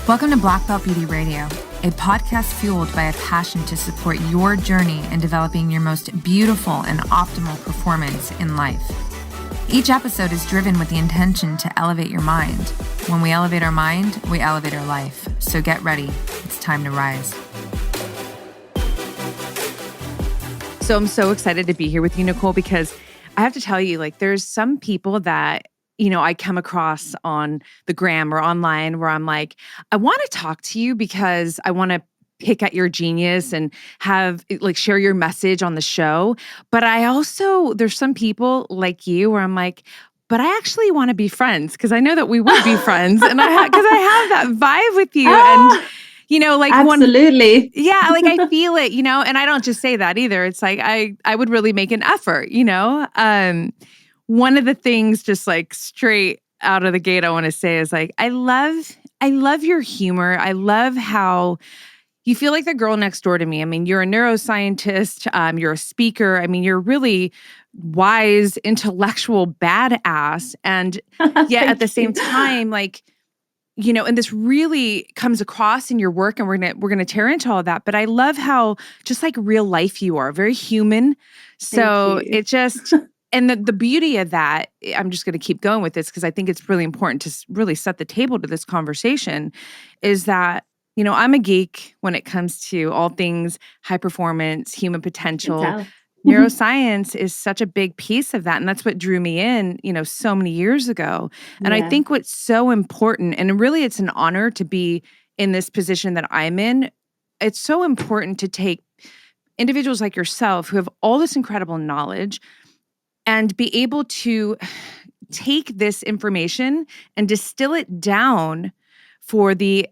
Welcome to Black Belt Beauty Radio, a podcast fueled by a passion to support your journey in developing your most beautiful and optimal performance in life. Each episode is driven with the intention to elevate your mind. When we elevate our mind, we elevate our life. So get ready. It's time to rise. So I'm so excited to be here with you, Nicole, because I have to tell you, there's some people that I come across on the gram or online where I'm like, I want to talk to you because I want to pick at your genius and have share your message on the show. But there's some people like you where I'm like, but I actually want to be friends because I know that we would be friends. And because I have that vibe with you. And absolutely. I feel it, and I don't just say that either. It's like, I would really make an effort, One of the things just straight out of the gate I want to say is I love your humor. I love how you feel like the girl next door to me. I mean, you're a neuroscientist, you're a speaker. I mean, you're really wise, intellectual badass. And yet at the same time, and this really comes across in your work, and we're gonna tear into all of that. But I love how just real life you are, very human. So it just and the beauty of that, I'm just gonna keep going with this because I think it's really important to really set the table to this conversation, is that I'm a geek when it comes to all things high performance, human potential. Neuroscience is such a big piece of that. And that's what drew me in, so many years ago. And I think what's so important, and really it's an honor to be in this position that I'm in, it's so important to take individuals like yourself who have all this incredible knowledge and be able to take this information and distill it down for the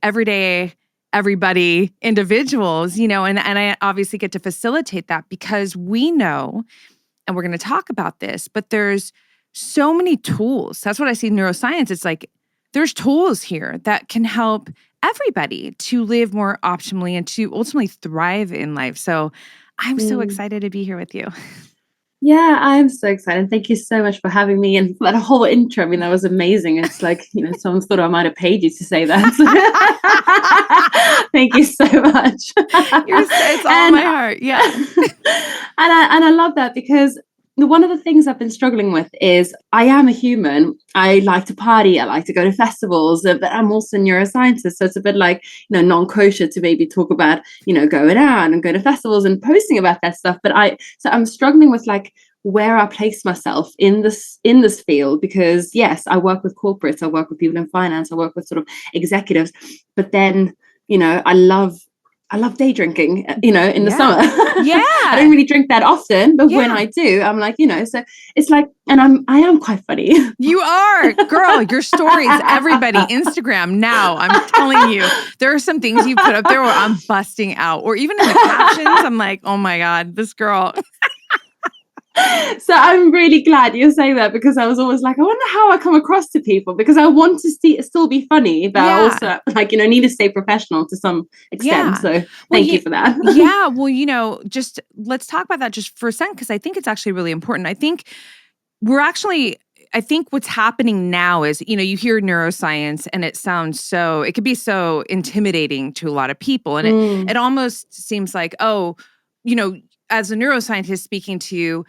everybody individuals, and I obviously get to facilitate that because we know, and we're going to talk about this, but there's so many tools. That's what I see in neuroscience. It's there's tools here that can help everybody to live more optimally and to ultimately thrive in life. So I'm so excited to be here with you. Yeah, I'm so excited. Thank you so much for having me and for that whole intro. I mean, that was amazing. It's someone thought I might have paid you to say that. Thank you so much. It's all my heart. Yeah. and I love that because one of the things I've been struggling with is I am a human. I like to party. I like to go to festivals, but I'm also a neuroscientist. So it's a bit non-kosher to maybe talk about, going out and going to festivals and posting about that stuff. But I'm struggling with where I place myself in this field, because yes, I work with corporates, I work with people in finance, I work with sort of executives, but then, I love day drinking, in the summer. Yeah. I don't really drink that often, but when I do, I'm so it's and I am quite funny. You are, girl, your stories, everybody, Instagram now, I'm telling you, there are some things you put up there where I'm busting out, or even in the captions, I'm like, oh my God, this girl. So I'm really glad you say that, because I was always I wonder how I come across to people, because I want to still be funny, but I also need to stay professional to some extent. So thank you for that. Yeah. Well, just let's talk about that just for a second, because I think it's actually really important. I think what's happening now is, you hear neuroscience and it could be so intimidating to a lot of people. And it almost seems like, as a neuroscientist speaking to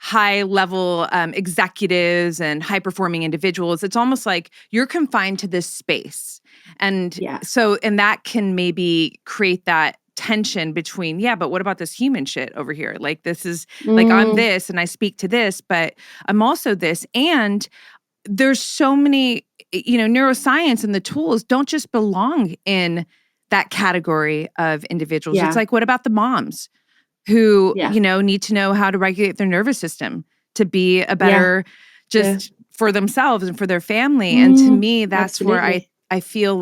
high-level executives and high-performing individuals, it's almost like you're confined to this space. And and that can maybe create that tension between, but what about this human shit over here? This is, I'm this and I speak to this, but I'm also this. And there's so many, neuroscience and the tools don't just belong in that category of individuals. It's what about the moms who, need to know how to regulate their nervous system to be a better for themselves and for their family. And to me, that's where I feel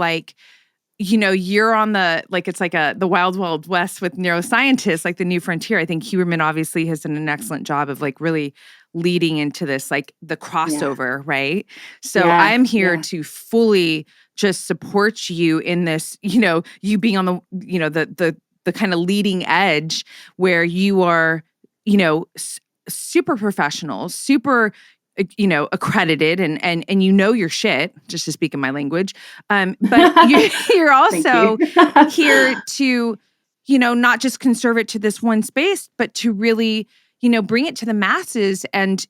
you're on the, it's the wild, wild west with neuroscientists, the new frontier. I think Huberman obviously has done an excellent job of really leading into this, the crossover, right? So I'm here to fully just support you in this, you being on the kind of leading edge where you are, super professional, super, accredited and your shit, just to speak in my language. But you're also here to, not just conserve it to this one space, but to really, bring it to the masses. And,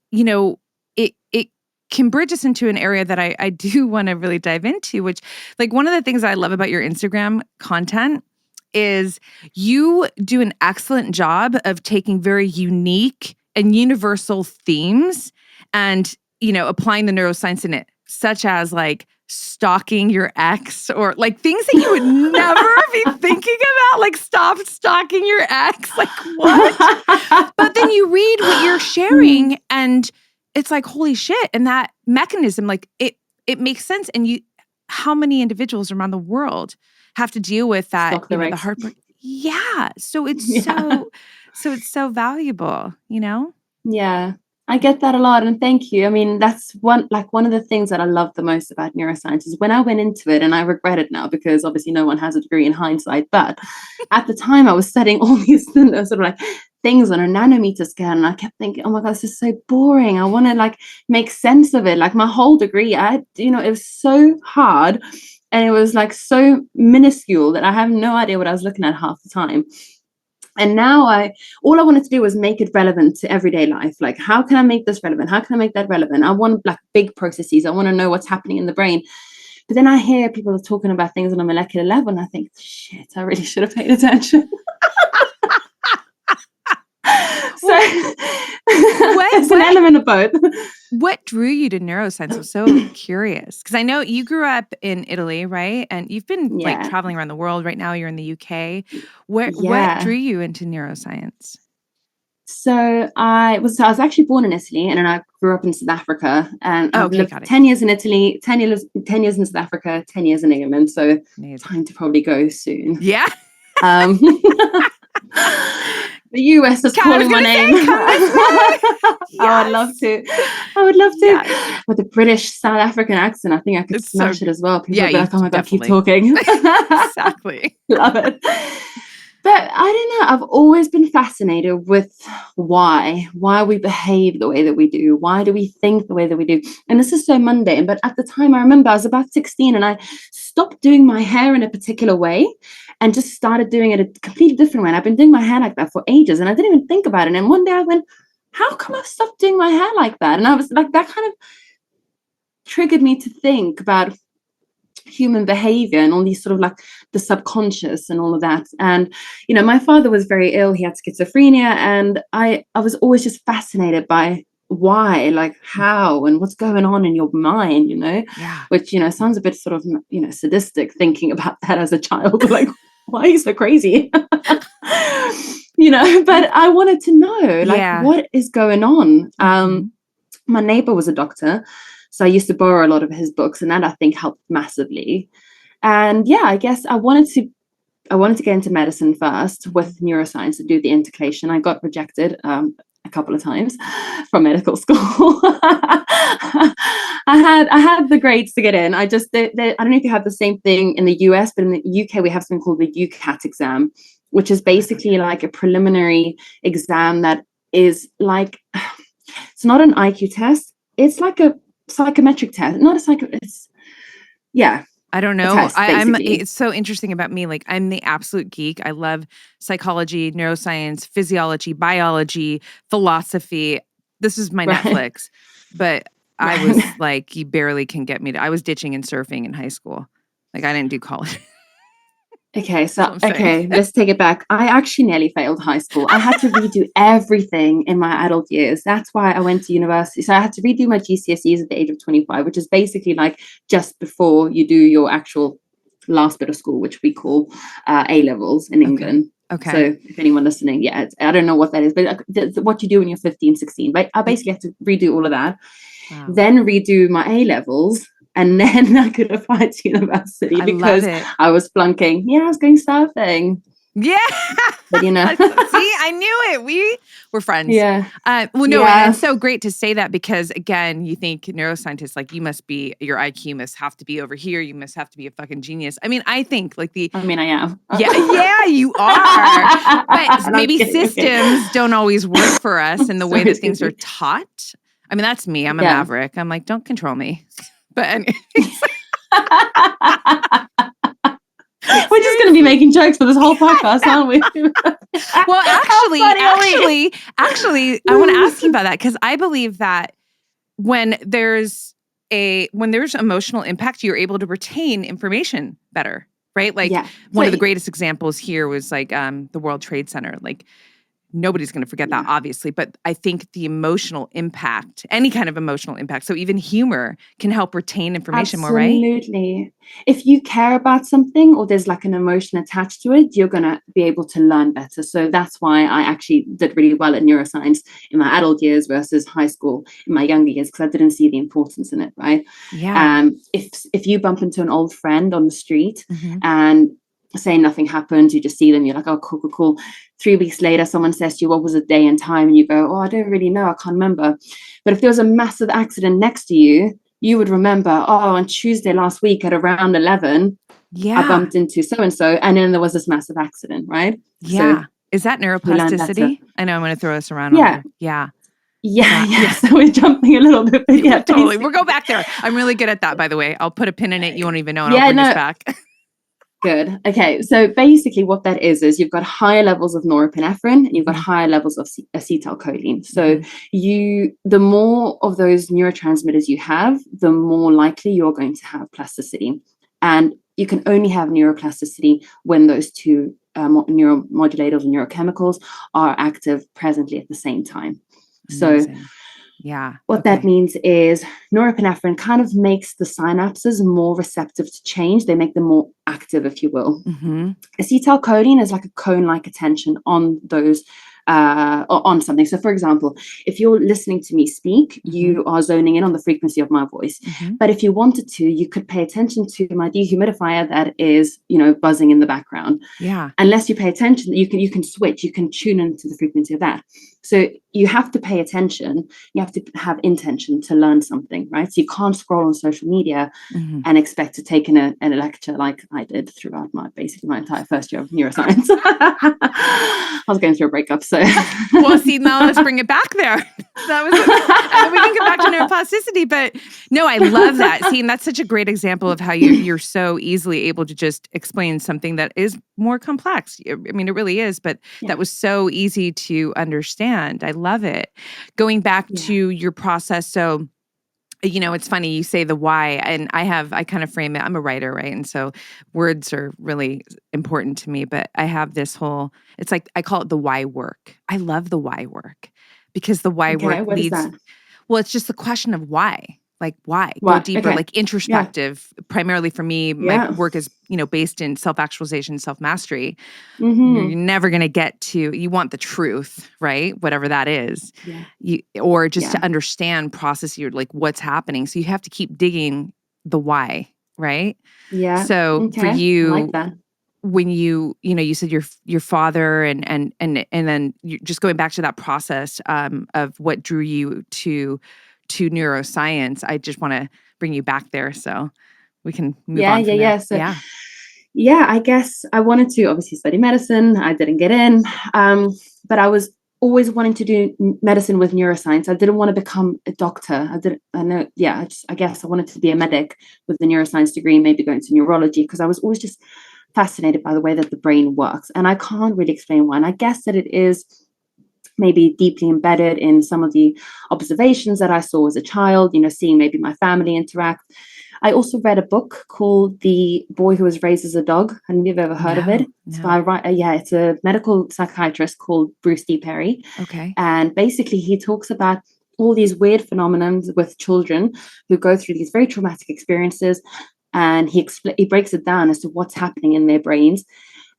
it can bridge us into an area that I do want to really dive into, which, like, one of the things that I love about your Instagram content is you do an excellent job of taking very unique and universal themes and, applying the neuroscience in it, such as like stalking your ex, or like things that you would never be thinking about, like stop stalking your ex, like what? But then you read what you're sharing and it's like, holy shit. And that mechanism, like it makes sense. And how many individuals around the world have to deal with that, the heartbreak? Yeah. So it's it's so valuable, Yeah. I get that a lot, and thank you. I mean, that's one of the things that I love the most about neuroscience is when I went into it, and I regret it now because obviously no one has a degree in hindsight, but at the time I was studying all these sort of like things on a nanometer scale, and I kept thinking, oh my God, this is so boring. I want to like make sense of it. Like my whole degree, it was so hard, and it was like so minuscule that I have no idea what I was looking at half the time. And now all I wanted to do was make it relevant to everyday life. Like, how can I make this relevant? How can I make that relevant? I want like big processes. I want to know what's happening in the brain. But then I hear people talking about things on a molecular level, and I think, shit, I really should have paid attention. So it's an element of both. What drew you to neuroscience? I'm so curious because I know you grew up in Italy, right? And you've been like traveling around the world. Right now, you're in the UK. What drew you into neuroscience? So I was actually born in Italy, and then I grew up in South Africa, and I've lived 10 years in Italy, 10 years in South Africa, 10 years in England. So time to probably go soon. Yeah. The US is calling my name. Yes. I'd love to. Yeah. With a British South African accent, I think I could smash it as well. People would be like, oh my God, keep talking. Exactly. Love it. But I don't know. I've always been fascinated with why we behave the way that we do. Why do we think the way that we do? And this is so mundane. But at the time, I remember I was about 16 and I stopped doing my hair in a particular way and just started doing it a completely different way. And I've been doing my hair like that for ages, and I didn't even think about it. And one day I went, how come I've stopped doing my hair like that? And I was like, that kind of triggered me to think about human behavior and all these sort of like the subconscious and all of that. And my father was very ill. He had schizophrenia, and I was always just fascinated by why, like how and what's going on in your mind, which sounds a bit sort of sadistic thinking about that as a child. Like, why are you so crazy? But I wanted to know what is going on. My neighbor was a doctor, so I used to borrow a lot of his books, and that I think helped massively. And I guess I wanted to get into medicine first with neuroscience to do the intercalation. I got rejected a couple of times from medical school. I had the grades to get in. I don't know if you have the same thing in the US, but in the UK we have something called the UCAT exam, which is basically like a preliminary exam that is like, it's not an IQ test. It's like a psychometric test, I don't know. It's so interesting about me. Like, I'm the absolute geek. I love psychology, neuroscience, physiology, biology, philosophy. This is my Netflix. But I was like, you barely can get me to. I was ditching and surfing in high school. Like, I didn't do college. Okay, let's take it back. I actually nearly failed high school. I had to redo everything in my adult years. That's why I went to university. So I had to redo my GCSEs at the age of 25, which is basically like just before you do your actual last bit of school, which we call A-levels in England. Okay. So if anyone listening, I don't know what that is, but what you do when you're 15, 16. But I basically had to redo all of that, then redo my A-levels. And then I could apply to university because I was flunking. Yeah, I was going surfing. Yeah. But See, I knew it. We were friends. Yeah. And it's so great to say that because, again, you think neuroscientists, like, your IQ must have to be over here. You must have to be a fucking genius. I mean, I think like I am. Yeah, you are. But maybe systems don't always work for us in the way that things are taught. I mean, that's me. I'm a Yeah. maverick. I'm like, don't control me. But anyway. We're just going to be making jokes for this whole podcast, aren't we? Well, actually, I want to ask you about that because I believe that when there's emotional impact, you're able to retain information better, right? Like one of the greatest examples here was like the World Trade Center. Like nobody's going to forget that, obviously. But I think the emotional impact, any kind of emotional impact, so even humor can help retain information more, right? Absolutely. If you care about something or there's like an emotion attached to it, you're going to be able to learn better. So that's why I actually did really well at neuroscience in my adult years versus high school in my younger years, because I didn't see the importance in it, right? Yeah. If you bump into an old friend on the street and say nothing happened, you just see them, you're like, oh, cool. 3 weeks later, someone says to you, what was the day and time? And you go, oh, I don't really know. I can't remember. But if there was a massive accident next to you, you would remember, oh, on Tuesday last week at around 11, I bumped into so-and-so, and then there was this massive accident, right? Yeah. So is that neuroplasticity? I know I'm going to throw us around. Yeah. So we're jumping a little bit, but yeah, totally. We'll go back there. I'm really good at that, by the way. I'll put a pin in it. You won't even know, and I'll bring us back. Good. Okay. So basically what that is you've got higher levels of norepinephrine and you've got higher levels of acetylcholine. So the more of those neurotransmitters you have, the more likely you're going to have plasticity. And you can only have neuroplasticity when those two neuromodulators and neurochemicals are active presently at the same time. Amazing. So what that means is norepinephrine kind of makes the synapses more receptive to change. They make them more active, if you will. Acetylcholine is like a cone-like attention on those on something. So for example, if you're listening to me speak, you are zoning in on the frequency of my voice. But if you wanted to, you could pay attention to my dehumidifier that is, buzzing in the background. Unless you pay attention, you can switch, you can tune into the frequency of that. So you have to pay attention. You have to have intention to learn something, right? So you can't scroll on social media and expect to take in a lecture like I did throughout my entire first year of neuroscience. I was going through a breakup, so. Well, see, now let's bring it back there. That was, and then we can get back to neuroplasticity. But no, I love that. See, and that's such a great example of how you're so easily able to just explain something that is more complex. I mean, it really is, but that was so easy to understand. I love it. Going back to your process, so it's funny, you say the why, and I kind of frame it, I'm a writer, right? And so words are really important to me, but I have this whole, it's like, I call it the why work. I love the why work because the why work leads, well, it's just the question of why. Like why? Go deeper, like introspective. Primarily for me, my work is, based in self-actualization, self-mastery. You're never going to get to, you want the truth, right? Whatever that is. Or just to understand, process your, like what's happening. So you have to keep digging the why, right? Yeah. So for you, I like that. When you said your father and then you just going back to that process of what drew you to neuroscience, I just want to bring you back there so we can move on from there. So, I guess I wanted to obviously study medicine. I didn't get in, but I was always wanting to do medicine with neuroscience. I didn't want to become a doctor. I guess I wanted to be a medic with the neuroscience degree, maybe go into neurology, because I was always just fascinated by the way that the brain works. And I can't really explain why. And I guess that it is maybe deeply embedded in some of the observations that I saw as a child, seeing maybe my family interact. I also read a book called The Boy Who Was Raised as a Dog. I don't know if you've ever heard of it. It's a medical psychiatrist called Bruce D. Perry. Okay. And basically he talks about all these weird phenomena with children who go through these very traumatic experiences. And he breaks it down as to what's happening in their brains.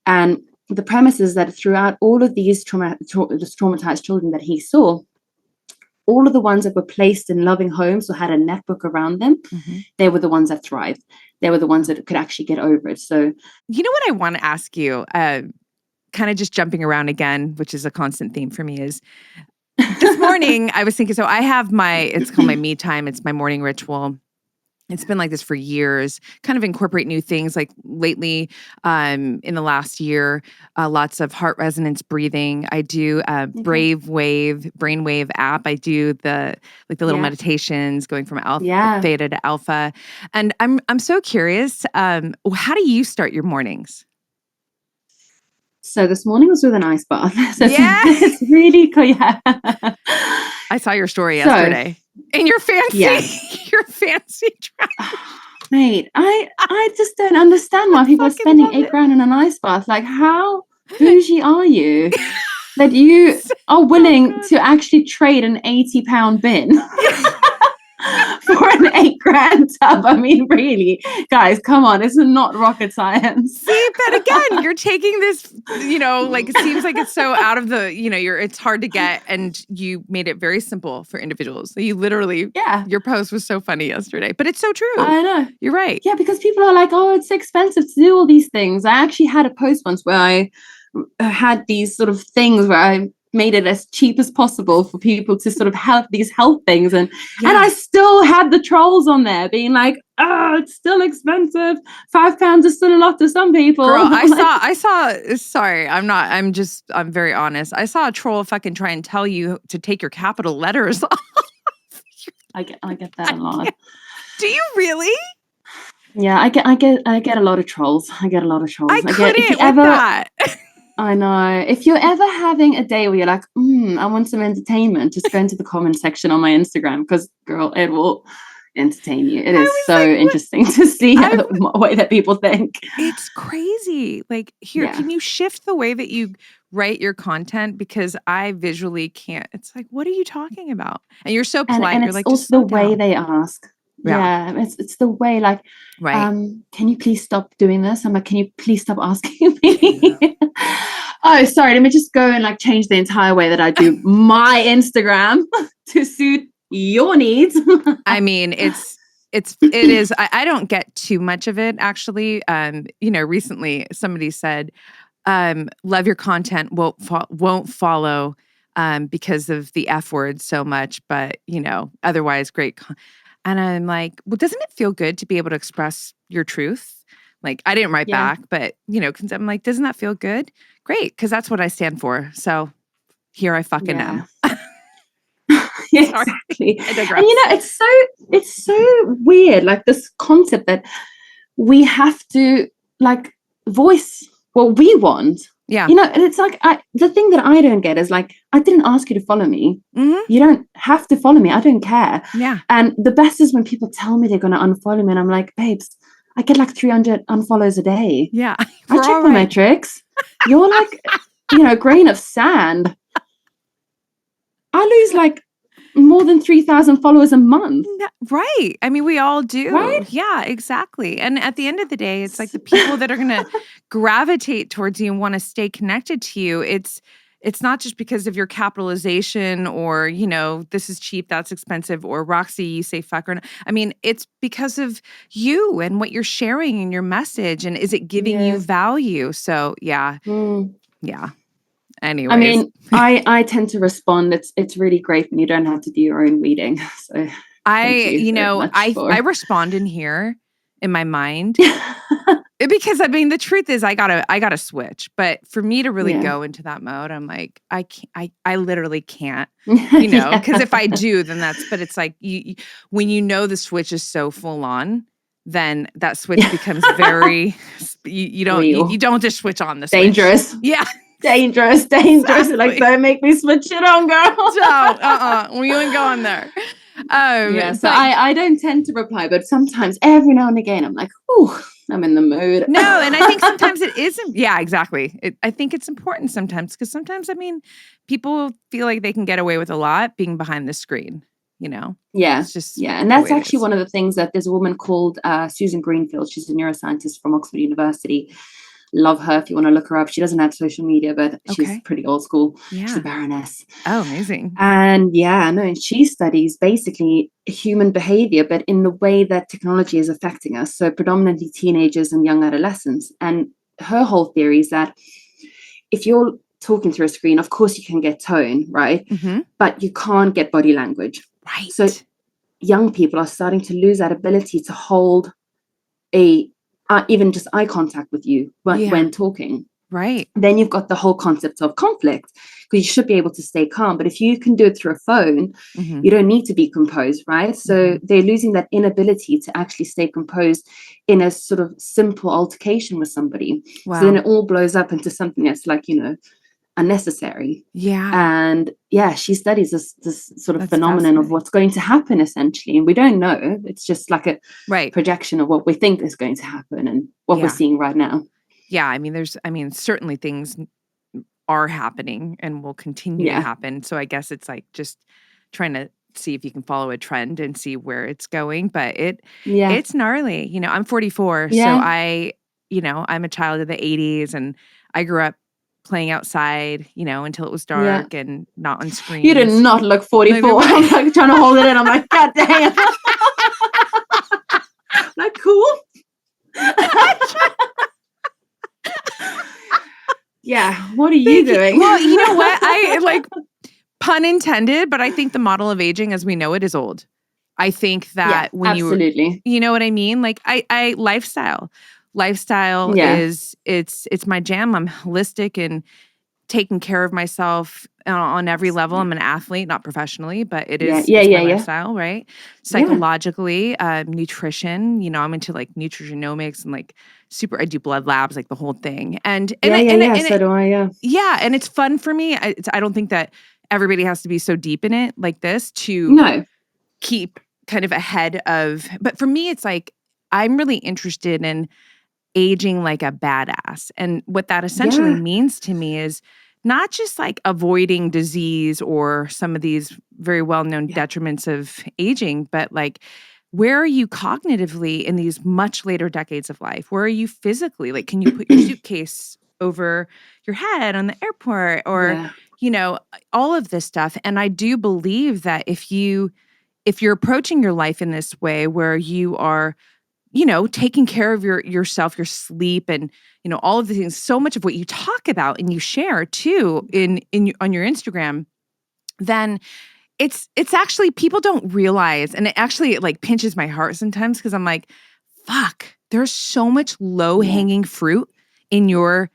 And the premise is that throughout all of these traumatized children that he saw, all of the ones that were placed in loving homes or had a network around them, they were the ones that thrived. They were the ones that could actually get over it. So, you know what I want to ask you, kind of just jumping around again, which is a constant theme for me, is this morning I was thinking, so I have it's called my me time. It's my morning ritual. it's been like this for years, kind of incorporate new things like lately, in the last year, lots of heart resonance breathing. I do brainwave app. I do the little meditations going from theta to alpha. And I'm so curious, how do you start your mornings? So this morning was with an ice bath. So it's really cool. Yeah. I saw your story yesterday. And your fancy dress. Mate, I just don't understand why people are spending $8,000 on an ice bath. Like, how bougie are you that you are willing to actually trade an 80-pound bin for an $8,000 tub? I mean, really, guys, come on. It's not rocket science. See, but again, you're taking this, it seems like it's so out of the, it's hard to get, and you made it very simple for individuals. You literally, your post was so funny yesterday, but it's so true. I know. You're right. Yeah, because people are like, oh, it's expensive to do all these things. I actually had a post once where I had these sort of things where I made it as cheap as possible for people to sort of help these health things. And I still had the trolls on there being like, oh, it's still expensive. £5 is still a lot to some people. Girl, I saw, sorry, I'm very honest. I saw a troll fucking try and tell you to take your capital letters off. I get that a lot. Do you really? Yeah, I get a lot of trolls. I get a lot of trolls. I couldn't with that. I know. If you're ever having a day where you're like, I want some entertainment, just go into the comment section on my Instagram, because, girl, it will entertain you. It is so interesting to see the way that people think. It's crazy. Like, here, can you shift the way that you write your content? Because I visually can't. It's like, what are you talking about? And you're so polite. And you're it's like, also the way they ask. Yeah. It's the way, like, can you please stop doing this? I'm like, can you please stop asking me? Oh, sorry. Let me just go and change the entire way that I do my Instagram to suit your needs. I mean, it is. I don't get too much of it, actually. Recently somebody said, love your content, won't follow because of the F word so much, but otherwise great. And I'm like, well, doesn't it feel good to be able to express your truth? Like, I didn't write back, but, because I'm like, doesn't that feel good? Great, because that's what I stand for. So here I fucking am. Exactly. And, it's so weird, like this concept that we have to, voice what we want. Yeah. And it's like, the thing that I don't get is, like, I didn't ask you to follow me. Mm-hmm. You don't have to follow me. I don't care. Yeah. And the best is when people tell me they're going to unfollow me, and I'm like, babes, I get 300 unfollows a day. Yeah. I check the metrics. You're like, a grain of sand. I lose more than 3,000 followers a month. Right. I mean, we all do. Right? Yeah, exactly. And at the end of the day, it's like the people that are going to gravitate towards you and want to stay connected to you. It's not just because of your capitalization or, this is cheap, that's expensive, or Roxy, you say fuck or not. I mean, it's because of you and what you're sharing in your message, and is it giving you value? So yeah. Yeah. Anyways. I mean, I tend to respond. It's really great when you don't have to do your own reading. So I respond in here in my mind. Because I mean, the truth is I gotta switch. But for me to really go into that mode, I'm like, I literally can't, because if I do, then but it's like when the switch is so full on, then that switch becomes very, you don't just switch on the switch. Dangerous. Yeah. Dangerous. Exactly. Like, don't make me switch it on, girl. No, we ain't going there. So I don't tend to reply, but sometimes every now and again I'm like, oh, I'm in the mood. No, and I think sometimes it isn't. Yeah, exactly. I think it's important sometimes, because sometimes, I mean, people feel like they can get away with a lot being behind the screen, Yeah. It's just and that's actually one of the things that there's a woman called Susan Greenfield. She's a neuroscientist from Oxford University. Love her if you want to look her up. She doesn't have social media, but she's pretty old school. Yeah. She's a baroness. Oh, amazing. And and she studies basically human behavior, but in the way that technology is affecting us. So predominantly teenagers and young adolescents. And her whole theory is that if you're talking through a screen, of course you can get tone, right? Mm-hmm. But you can't get body language. Right. So young people are starting to lose that ability to hold even just eye contact with you when talking. Right. Then you've got the whole concept of conflict, because you should be able to stay calm. But if you can do it through a phone, you don't need to be composed, right? So they're losing that inability to actually stay composed in a sort of simple altercation with somebody. Wow. So then it all blows up into something that's like, unnecessary. Yeah. And she studies this sort of That's phenomenon of what's going to happen, essentially. And we don't know. It's just like a projection of what we think is going to happen and what we're seeing right now. Yeah. I mean, certainly things are happening and will continue to happen. So I guess it's like just trying to see if you can follow a trend and see where it's going. But it's gnarly. I'm 44. So I'm a child of the 80s, and I grew up playing outside, until it was dark and not on screens. You did not look 44. I'm like trying to hold it in. I'm like, God damn. Like, cool. Yeah. What are you doing? Well, you know what? I like, pun intended, but I think the model of aging as we know it is old. I think that when you know what I mean? Like I lifestyle is it's my jam. I'm holistic and taking care of myself on every level. I'm an athlete, not professionally, but it's my lifestyle, right? Psychologically, nutrition, I'm into like nutrigenomics and like I do blood labs, like the whole thing. And so do I, yeah. And it's fun for me. I don't think that everybody has to be so deep in it like this to keep kind of ahead of, but for me, it's like, I'm really interested in aging like a badass. And what that essentially means to me is not just like avoiding disease or some of these very well-known detriments of aging, but like, where are you cognitively in these much later decades of life? Where are you physically? Like, can you put your suitcase over your head on the airport or, all of this stuff. And I do believe that if you're approaching your life in this way where you are, taking care of yourself, your sleep, and all of the things. So much of what you talk about and you share too on your Instagram, then it's actually people don't realize, and it like pinches my heart sometimes because I'm like, fuck, there's so much low hanging fruit in your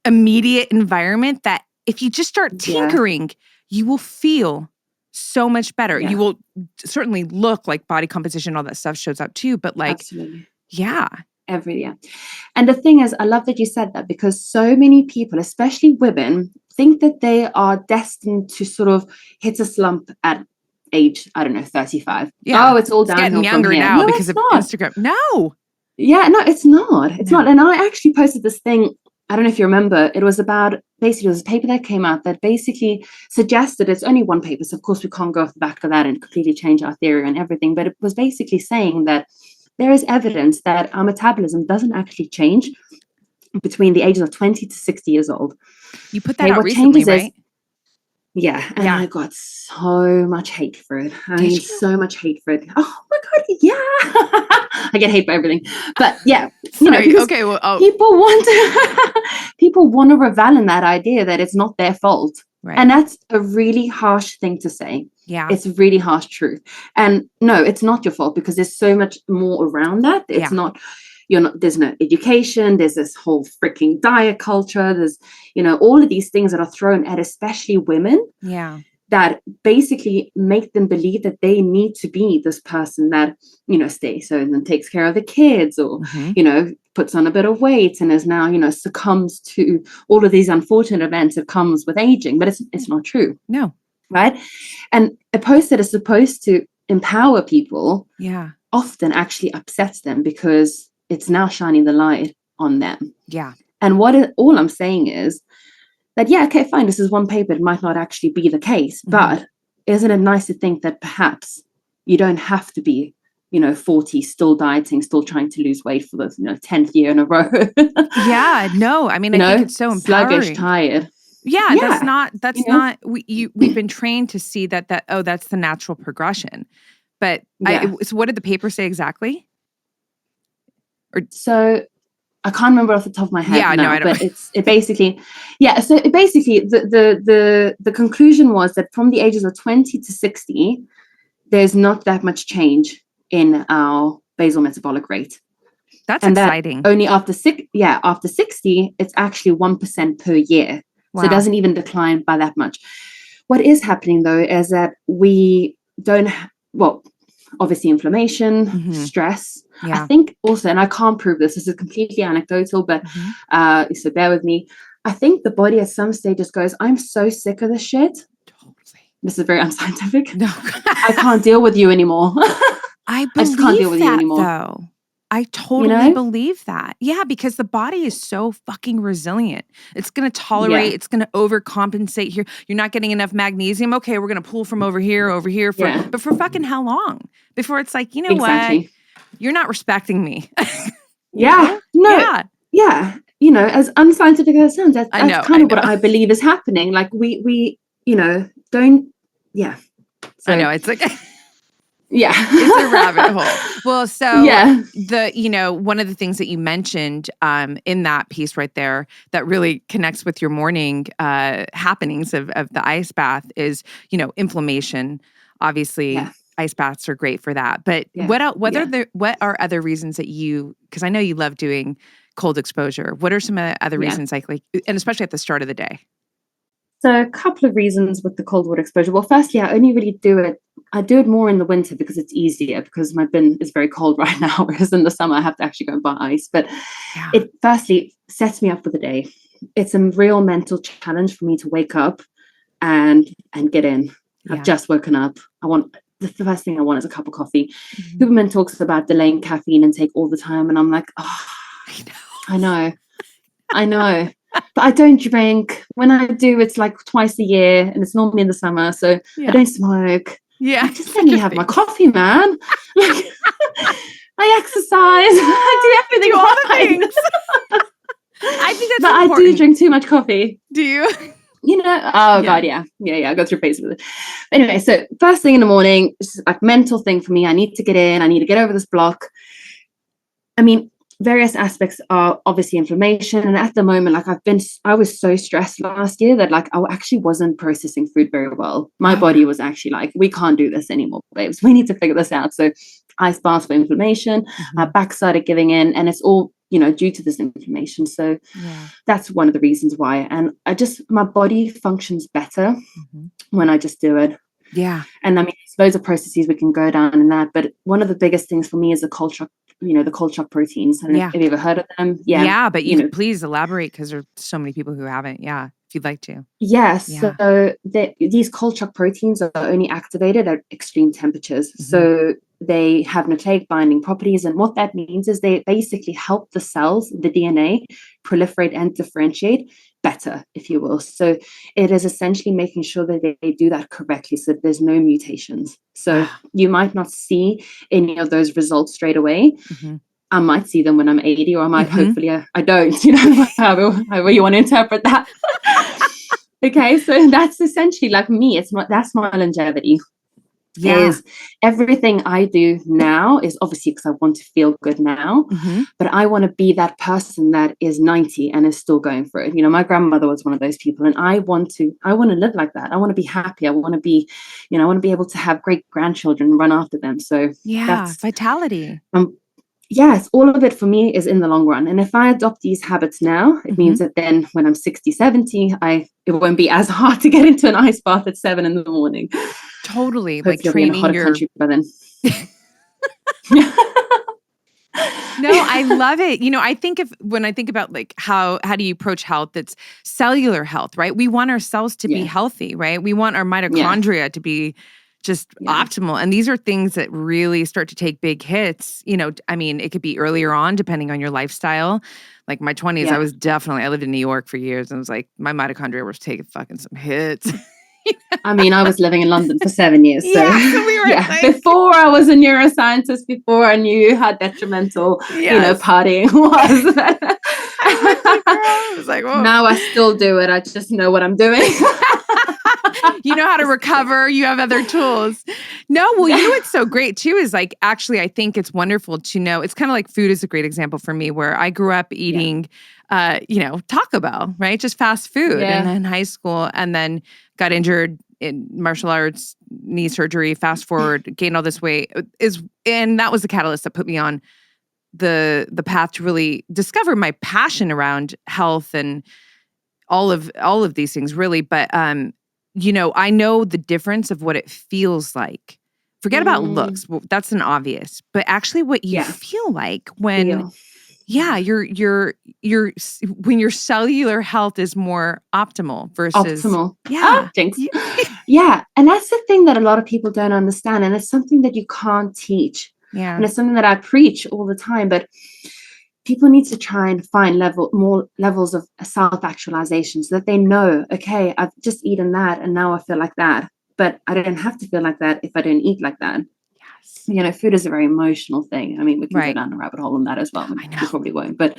immediate environment that if you just start tinkering, you will feel so much better. You will certainly look like body composition, all that stuff shows up too. But like, absolutely. Every year. And the thing is, I love that you said that because so many people, especially women, think that they are destined to sort of hit a slump at age, 35. Yeah. Oh, it's all downhill getting younger from here. now No, because of Instagram. No. Yeah, no, it's not. It's not. And I actually posted this thing. I don't know if you remember. It was about basically, it was a paper that came out that basically suggested, it's only one paper, so of course we can't go off the back of that and completely change our theory and everything, but it was basically saying that there is evidence that our metabolism doesn't actually change between the ages of 20 to 60 years old. You put that out recently, right? And I got so much hate for it. So much hate for it. Oh my God, I get hate for everything. But okay, well, people want to revel in that idea that it's not their fault. Right. And that's a really harsh thing to say. Yeah. It's a really harsh truth. And no, it's not your fault because there's so much more around that. It's not, there's no education. There's this whole freaking diet culture. There's, all of these things that are thrown at especially women. Yeah. That basically make them believe that they need to be this person that, stays home and takes care of the kids or, puts on a bit of weight and is now, succumbs to all of these unfortunate events that comes with aging. But it's not true. No. Right. And a post that is supposed to empower people often actually upsets them because it's now shining the light on them. Yeah. And all I'm saying is that, okay, fine, this is one paper. It might not actually be the case, but isn't it nice to think that perhaps you don't have to be, 40, still dieting, still trying to lose weight for the 10th year in a row? No, I mean, I think it's so empowering. Sluggish, tired. Yeah, that's not, we've been trained to see that, that's the natural progression. But so what did the paper say exactly? So I can't remember off the top of my head. Yeah, now, no, I don't. But the conclusion was that from the ages of 20 to 60, there's not that much change in our basal metabolic rate. That's and exciting. That only after 60, it's actually 1% per year. Wow. So it doesn't even decline by that much. What is happening though is that we don't, obviously inflammation, stress. Yeah. I think also, and I can't prove this is completely anecdotal, but so bear with me. I think the body at some stage just goes, I'm so sick of this shit. Totally. This is very unscientific. No. I can't deal with you anymore. I just can't deal with you anymore. Though. I totally believe that. Yeah, because the body is so fucking resilient. It's going to tolerate, it's going to overcompensate here. You're not getting enough magnesium. Okay, we're going to pull from over here. But for fucking how long? Before it's like, you know what? You're not respecting me. Yeah. As unscientific as it sounds, that's kind of what I believe is happening. Like we don't, So, I know, it's like... Yeah. It's a rabbit hole. Well, so one of the things that you mentioned in that piece right there that really connects with your morning happenings of the ice bath is, inflammation. Obviously, ice baths are great for that. But what are other reasons that because I know you love doing cold exposure. What are some other reasons like, and especially at the start of the day? So a couple of reasons with the cold water exposure. Well, firstly, I only really do it. I do it more in the winter because it's easier because my bin is very cold right now, whereas in the summer I have to actually go and buy ice. But it firstly sets me up for the day. It's a real mental challenge for me to wake up and get in. I've just woken up. The first thing I want is a cup of coffee. Huberman talks about delaying caffeine intake all the time, and I'm like, I know. But I don't drink. When I do, it's like twice a year, and it's normally in the summer. So I don't smoke. Yeah, just let me have my coffee, man. Like, I exercise. I do everything. All the things. I think that's important. I do drink too much coffee. Do you? God, yeah. I go through phases with it. Anyway, so first thing in the morning, it's like mental thing for me. I need to get in. I need to get over this block. I mean, various aspects are obviously inflammation. And at the moment, I was so stressed last year that I actually wasn't processing food very well. My body was actually like, we can't do this anymore, babes. We need to figure this out. So ice baths for inflammation, back started giving in, and it's all, due to this inflammation. So that's one of the reasons why. And my body functions better when I just do it. Yeah. And I mean, there's loads of processes we can go down in that. But one of the biggest things for me is the cold shock proteins. Have you ever heard of them? Yeah, but please elaborate because there's so many people who haven't. Yeah, if you'd like to. Yes. Yeah. So these cold shock proteins are only activated at extreme temperatures. So they have nucleic binding properties. And what that means is they basically help the cells, the DNA, proliferate and differentiate better, if you will. So it is essentially making sure that they do that correctly so that there's no mutations. So you might not see any of those results straight away. I might see them when I'm 80, or I might hopefully I don't, however you want to interpret that. Okay, so that's essentially like me. That's my longevity. Is everything I do now is obviously because I want to feel good now, but I want to be that person that is 90 and is still going for it. My grandmother was one of those people, and I want to live like that. I want to be happy. I want to be, I want to be able to have great grandchildren and run after them. So that's vitality. Yes, all of it for me is in the long run. And if I adopt these habits now, it means that then when I'm 60, 70, it won't be as hard to get into an ice bath at 7 a.m. Totally. Hopefully like training in a hotter country by then. No, I love it. When I think about like how do you approach health, it's cellular health, right? We want our cells to be healthy, right? We want our mitochondria to be just optimal. And these are things that really start to take big hits. I mean, it could be earlier on, depending on your lifestyle. Like my 20s, I lived in New York for years, and it was like my mitochondria was taking fucking some hits. I mean, I was living in London for 7 years. So, so we were before I was a neuroscientist, before I knew how detrimental, partying was. I was like, whoa. Now I still do it. I just know what I'm doing. You know how to recover. You have other tools. No, well, what's so great too is like, actually, I think it's wonderful to know. It's kind of like food is a great example for me, where I grew up eating, Taco Bell, right? Just fast food in high school, and then got injured in martial arts, knee surgery, fast forward, gained all this weight, and that was the catalyst that put me on the path to really discover my passion around health and all of these things, really. But you know, I know the difference of what it feels like. Forget about looks. Well, that's an obvious, but actually what you feel like when when your cellular health is more optimal versus optimal. Thanks. Yeah. And that's the thing that a lot of people don't understand. And it's something that you can't teach. Yeah. And it's something that I preach all the time, but people need to try and find more levels of self-actualization so that they know, okay, I've just eaten that and now I feel like that. But I don't have to feel like that if I don't eat like that. Yes. You know, food is a very emotional thing. I mean, we can go down a rabbit hole on that as well. I know. We probably won't, but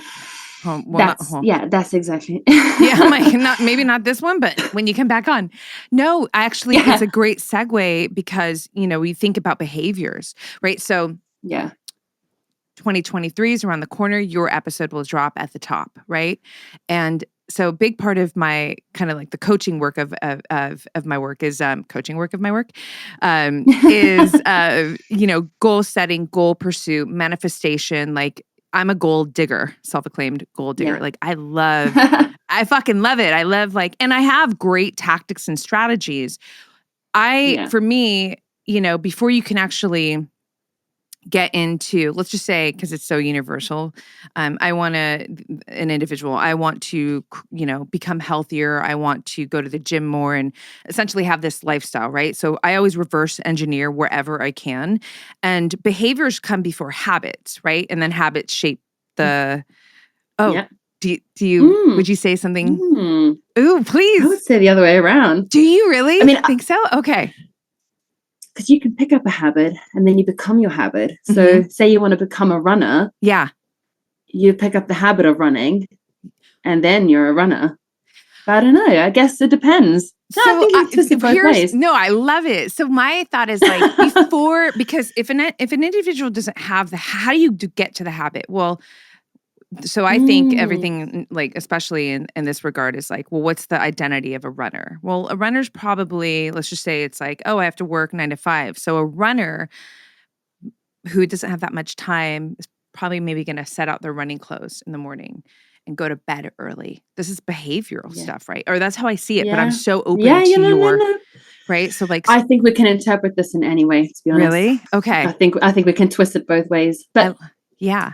that's exactly. Maybe not this one, but when you come back on. No, actually, it's a great segue because, you know, we think about behaviors, right? So 2023 is around the corner. Your episode will drop at the top, right? And so a big part of my kind of like the coaching work of my work is you know, goal setting, goal pursuit, manifestation. Like I'm a goal digger, self-acclaimed goal digger. Like I fucking love it. I love and I have great tactics and strategies. For me, you know, before you can actually get into, let's just say, because it's so universal, an individual, I want to, you know, become healthier. I want to go to the gym more and essentially have this lifestyle, right? So I always reverse engineer wherever I can. And behaviors come before habits, right? And then habits shape the, do you, would you say something? Ooh, please. I would say the other way around. Do you really? I think so? Okay. Because you can pick up a habit and then you become your habit. So say you want to become a runner. Yeah. You pick up the habit of running and then you're a runner. But I don't know. I guess it depends. No, I think you twist it both ways. No, I love it. So my thought is before, because if an individual doesn't have how do you get to the habit? Well, so I think everything, especially in this regard, is well, what's the identity of a runner? Well, a runner's probably, let's just say it's oh, I have to work 9 to 5. So a runner who doesn't have that much time is probably maybe going to set out their running clothes in the morning and go to bed early. This is behavioral stuff, right? Or that's how I see it, but I'm so open to your, right? So I think we can interpret this in any way, to be honest. Really? Okay. I think we can twist it both ways. But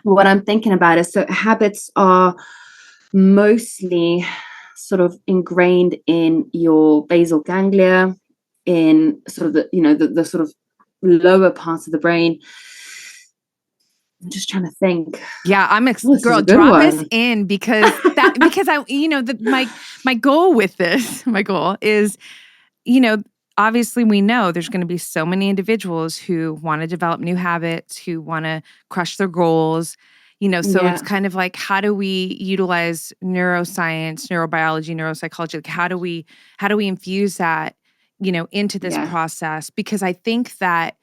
what I'm thinking about is, so habits are mostly sort of ingrained in your basal ganglia, in sort of the sort of lower parts of the brain. I'm just trying to think. Yeah, girl, drop us in because I, my goal with this, is, obviously we know there's going to be so many individuals who want to develop new habits, who want to crush their goals, so it's kind of how do we utilize neuroscience, neurobiology, neuropsychology? How do we infuse that, into this process? Because I think that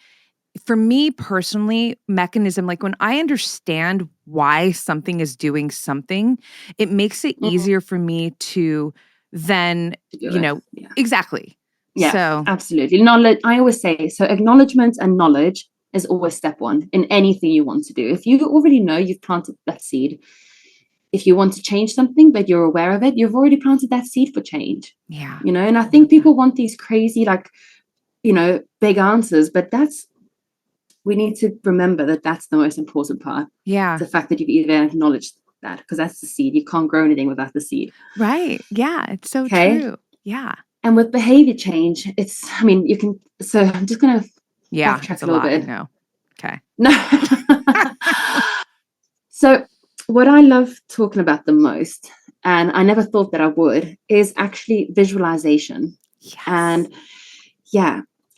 for me personally, mechanism, when I understand why something is doing something, it makes it easier for me to then, exactly. Yeah, so, absolutely. Knowledge, I always say, so acknowledgement and knowledge is always step one in anything you want to do. If you already know you've planted that seed, if you want to change something, but you're aware of it, you've already planted that seed for change. Yeah. And I think people want these crazy, big answers, but we need to remember that that's the most important part. Yeah. The fact that you've even acknowledged that, because that's the seed. You can't grow anything without the seed. Right. Yeah. It's so true. Yeah. And with behavior change, so I'm just going to backtrack a little bit. No. Okay. No. So what I love talking about the most, and I never thought that I would, is actually visualization. Yes. And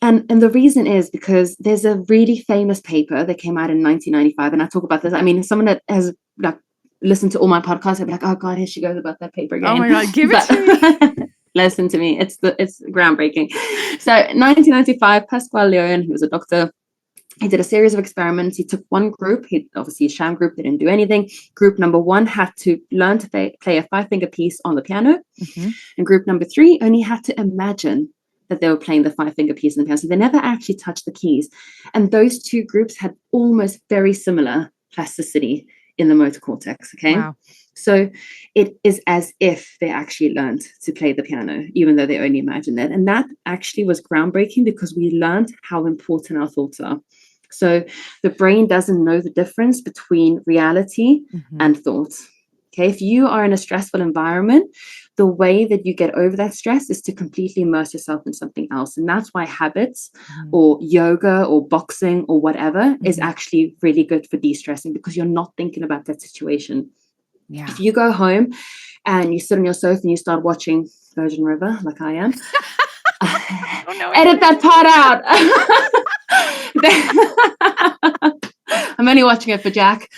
And the reason is because there's a really famous paper that came out in 1995, and I talk about this. I mean, someone that has listened to all my podcasts, I'd be like, oh God, here she goes about that paper again. Oh my God, give it to me. Listen to me. It's groundbreaking. So 1995, Pasquale Leone, who was a doctor, he did a series of experiments. He took one group, obviously a sham group, they didn't do anything. Group number 1 had to learn to play a 5-finger piece on the piano. Mm-hmm. And group number 3 only had to imagine that they were playing the 5-finger piece in the piano. So they never actually touched the keys. And those two groups had almost very similar plasticity in the motor cortex. Okay. Wow. So it is as if they actually learned to play the piano, even though they only imagined it. And that actually was groundbreaking because we learned how important our thoughts are. So the brain doesn't know the difference between reality and thoughts. Okay, if you are in a stressful environment, the way that you get over that stress is to completely immerse yourself in something else. And that's why habits or yoga or boxing or whatever is actually really good for de-stressing, because you're not thinking about that situation. Yeah. If you go home and you sit on your sofa and you start watching Virgin River, like I am, edit that part out. I'm only watching it for Jack.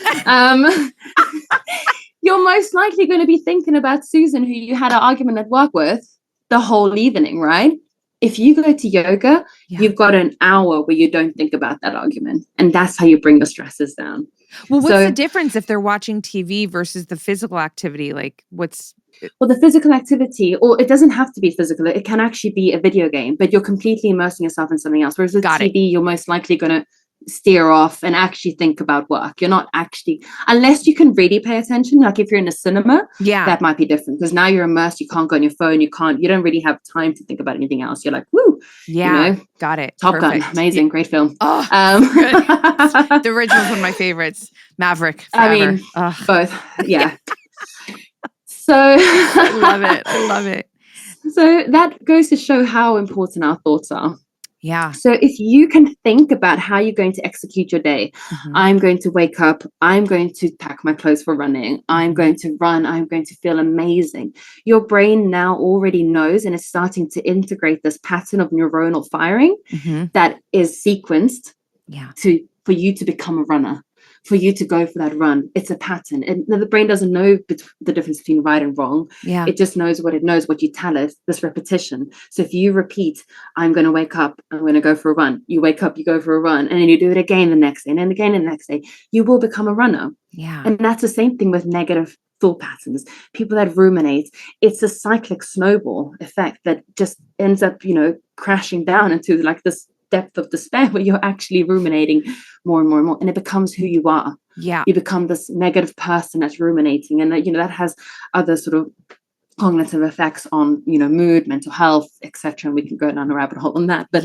You're most likely going to be thinking about Susan, who you had an argument at work with the whole evening, right? If you go to yoga, you've got an hour where you don't think about that argument. And that's how you bring your stresses down. Well, what's the difference if they're watching TV versus the physical activity? Like Well, the physical activity, or it doesn't have to be physical. It can actually be a video game, but you're completely immersing yourself in something else. Whereas with TV, you're most likely going to steer off and actually think about work. You're not actually, unless you can really pay attention, like if you're in a cinema, that might be different, because now you're immersed. You can't go on your phone. You don't really have time to think about anything else. You're like, woo. Got it. Top Gun, amazing, great film. Oh, the original's one of my favorites. Maverick. Forever. I mean, both. Yeah. So I love it. So that goes to show how important our thoughts are. Yeah. So if you can think about how you're going to execute your day, I'm going to wake up, I'm going to pack my clothes for running, I'm going to run, I'm going to feel amazing. Your brain now already knows, and it's starting to integrate this pattern of neuronal firing that is sequenced for you to become a runner, for you to go for that run. It's a pattern. And the brain doesn't know the difference between right and wrong. Yeah. It just knows what you tell it, this repetition. So if you repeat, I'm going to wake up, I'm going to go for a run. You wake up, you go for a run, and then you do it again the next day, and then again the next day, you will become a runner. Yeah. And that's the same thing with negative thought patterns. People that ruminate, it's a cyclic snowball effect that just ends up, crashing down into like this depth of despair where you're actually ruminating more and more and more, and it becomes who you are. Yeah. You become this negative person that's ruminating, and that has other sort of cognitive effects on mood, mental health, etc. And we can go down a rabbit hole on that. But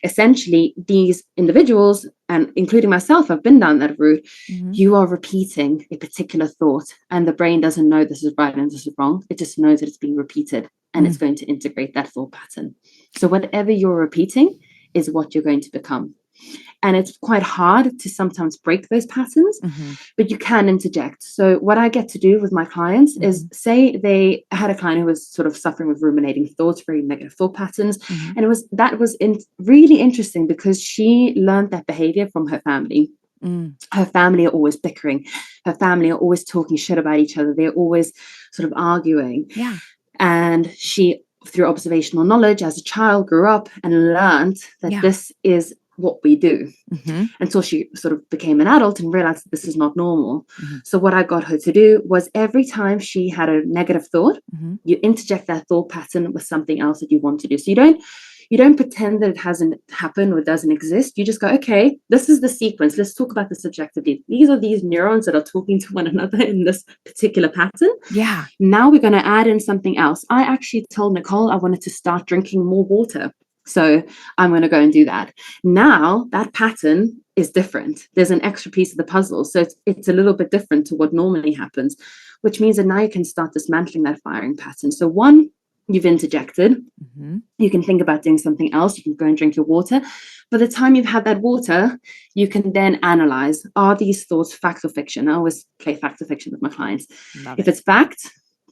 essentially these individuals, and including myself, I've been down that route. You are repeating a particular thought, and the brain doesn't know this is right and this is wrong. It just knows that it's being repeated, and it's going to integrate that thought pattern. So whatever you're repeating is what you're going to become. And it's quite hard to sometimes break those patterns, but you can interject. So what I get to do with my clients is, say they had a client who was sort of suffering with ruminating thoughts, very negative thought patterns. And that was really interesting, because she learned that behavior from her family. Her family are always bickering. Her family are always talking shit about each other. They're always sort of arguing. Yeah. And she, through observational knowledge as a child, grew up and learned that this is what we do, until she sort of became an adult and realized that this is not normal. So what I got her to do was, every time she had a negative thought, you interject that thought pattern with something else that you want to do. So you don't pretend that it hasn't happened or doesn't exist. You just go, okay, this is the sequence. Let's talk about this objectively. These are these neurons that are talking to one another in this particular pattern. Yeah. Now we're going to add in something else. I actually told Nicole I wanted to start drinking more water. So I'm going to go and do that. Now that pattern is different. There's an extra piece of the puzzle. So it's a little bit different to what normally happens, which means that now you can start dismantling that firing pattern. So one, you've interjected. You can think about doing something else. You can go and drink your water. By the time you've had that water, you can then analyze, are these thoughts fact or fiction? I always play fact or fiction with my clients. If it's fact,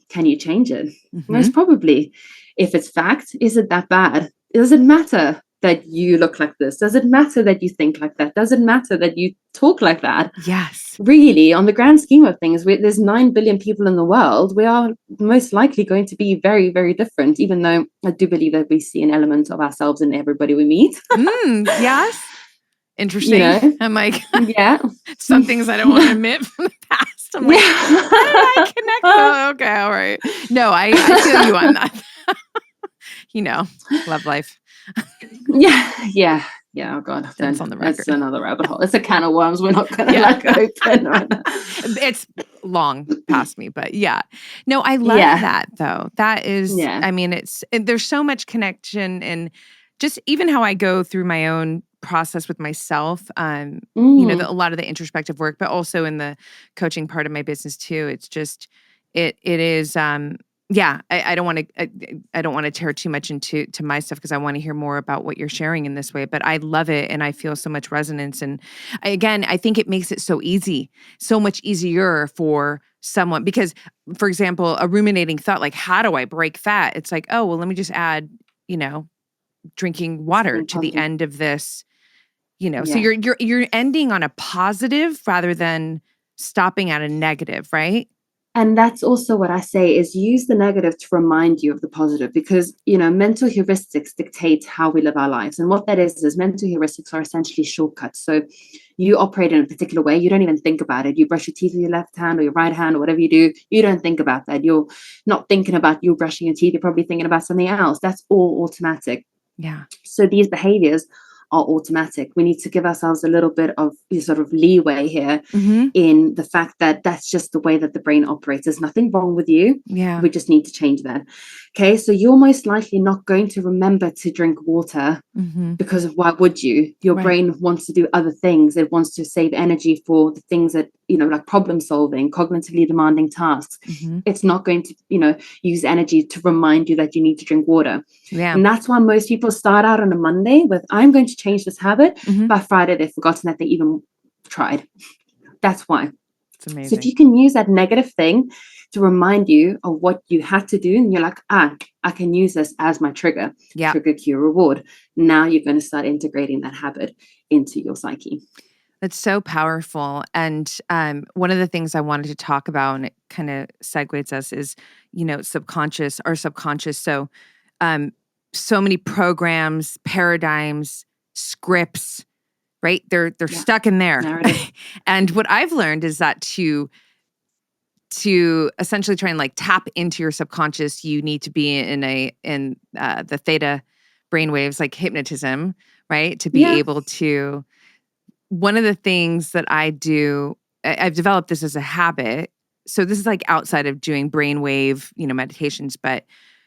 can you change it? Most probably. If it's fact, is it that bad? Does it matter that you look like this? Does it matter that you think like that? Does it matter that you talk like that? Yes. Really, on the grand scheme of things, there's 9 billion people in the world. We are most likely going to be very, very different, even though I do believe that we see an element of ourselves in everybody we meet. Yes. Interesting. I'm like, some things I don't want to admit from the past. I'm like, how did I connect? Okay, all right. No, I feel you on that. Love life. Yeah. Oh God, That's on the record. That's another rabbit hole. It's a can of worms we're not going to open right now. It's long past me, but yeah. No, I love that though. That is, I mean, there's so much connection, and just even how I go through my own process with myself, you know, a lot of the introspective work, but also in the coaching part of my business too. It's just, it is, yeah, I don't want to tear too much into my stuff, because I want to hear more about what you're sharing in this way. But I love it, and I feel so much resonance. And again, I think it makes it so easy, so much easier for someone. Because, for example, a ruminating thought like, "How do I break fat?" It's like, oh well, let me just add, you know, drinking water to the end of this. You know, so you're ending on a positive rather than stopping at a negative, right? And that's also what I say is use the negative to remind you of the positive, because, you know, mental heuristics dictate how we live our lives. And what that is mental heuristics are essentially shortcuts. So you operate in a particular way. You don't even think about it. You brush your teeth with your left hand or your right hand or whatever you do. You don't think about that. You're not thinking about you brushing your teeth. You're probably thinking about something else. That's all automatic. Yeah. So these behaviors are automatic. We need to give ourselves a little bit of sort of leeway here in the fact that that's just the way that the brain operates. There's nothing wrong with you. Yeah. We just need to change that. Okay. So you're most likely not going to remember to drink water because of, why would you? Your brain wants to do other things. It wants to save energy for the things that, you know, like problem solving, cognitively demanding tasks. It's not going to, you know, use energy to remind you that you need to drink water. Yeah. And that's why most people start out on a Monday with, I'm going to change this habit. By Friday, they've forgotten that they even tried. That's why. It's amazing. So if you can use that negative thing to remind you of what you had to do, and you're like, I can use this as my trigger. Trigger, cue, reward. Now you're going to start integrating that habit into your psyche. It's so powerful. And one of the things I wanted to talk about, and it kind of segues us, is, you know, our subconscious. So, so many programs, paradigms, scripts, right? They're stuck in there. And what I've learned is that to essentially try and like tap into your subconscious, you need to be in the theta brainwaves, like hypnotism, right? To be able to. One of the things that I do, I've developed this as a habit. So this is like outside of doing brainwave, you know, meditations, but,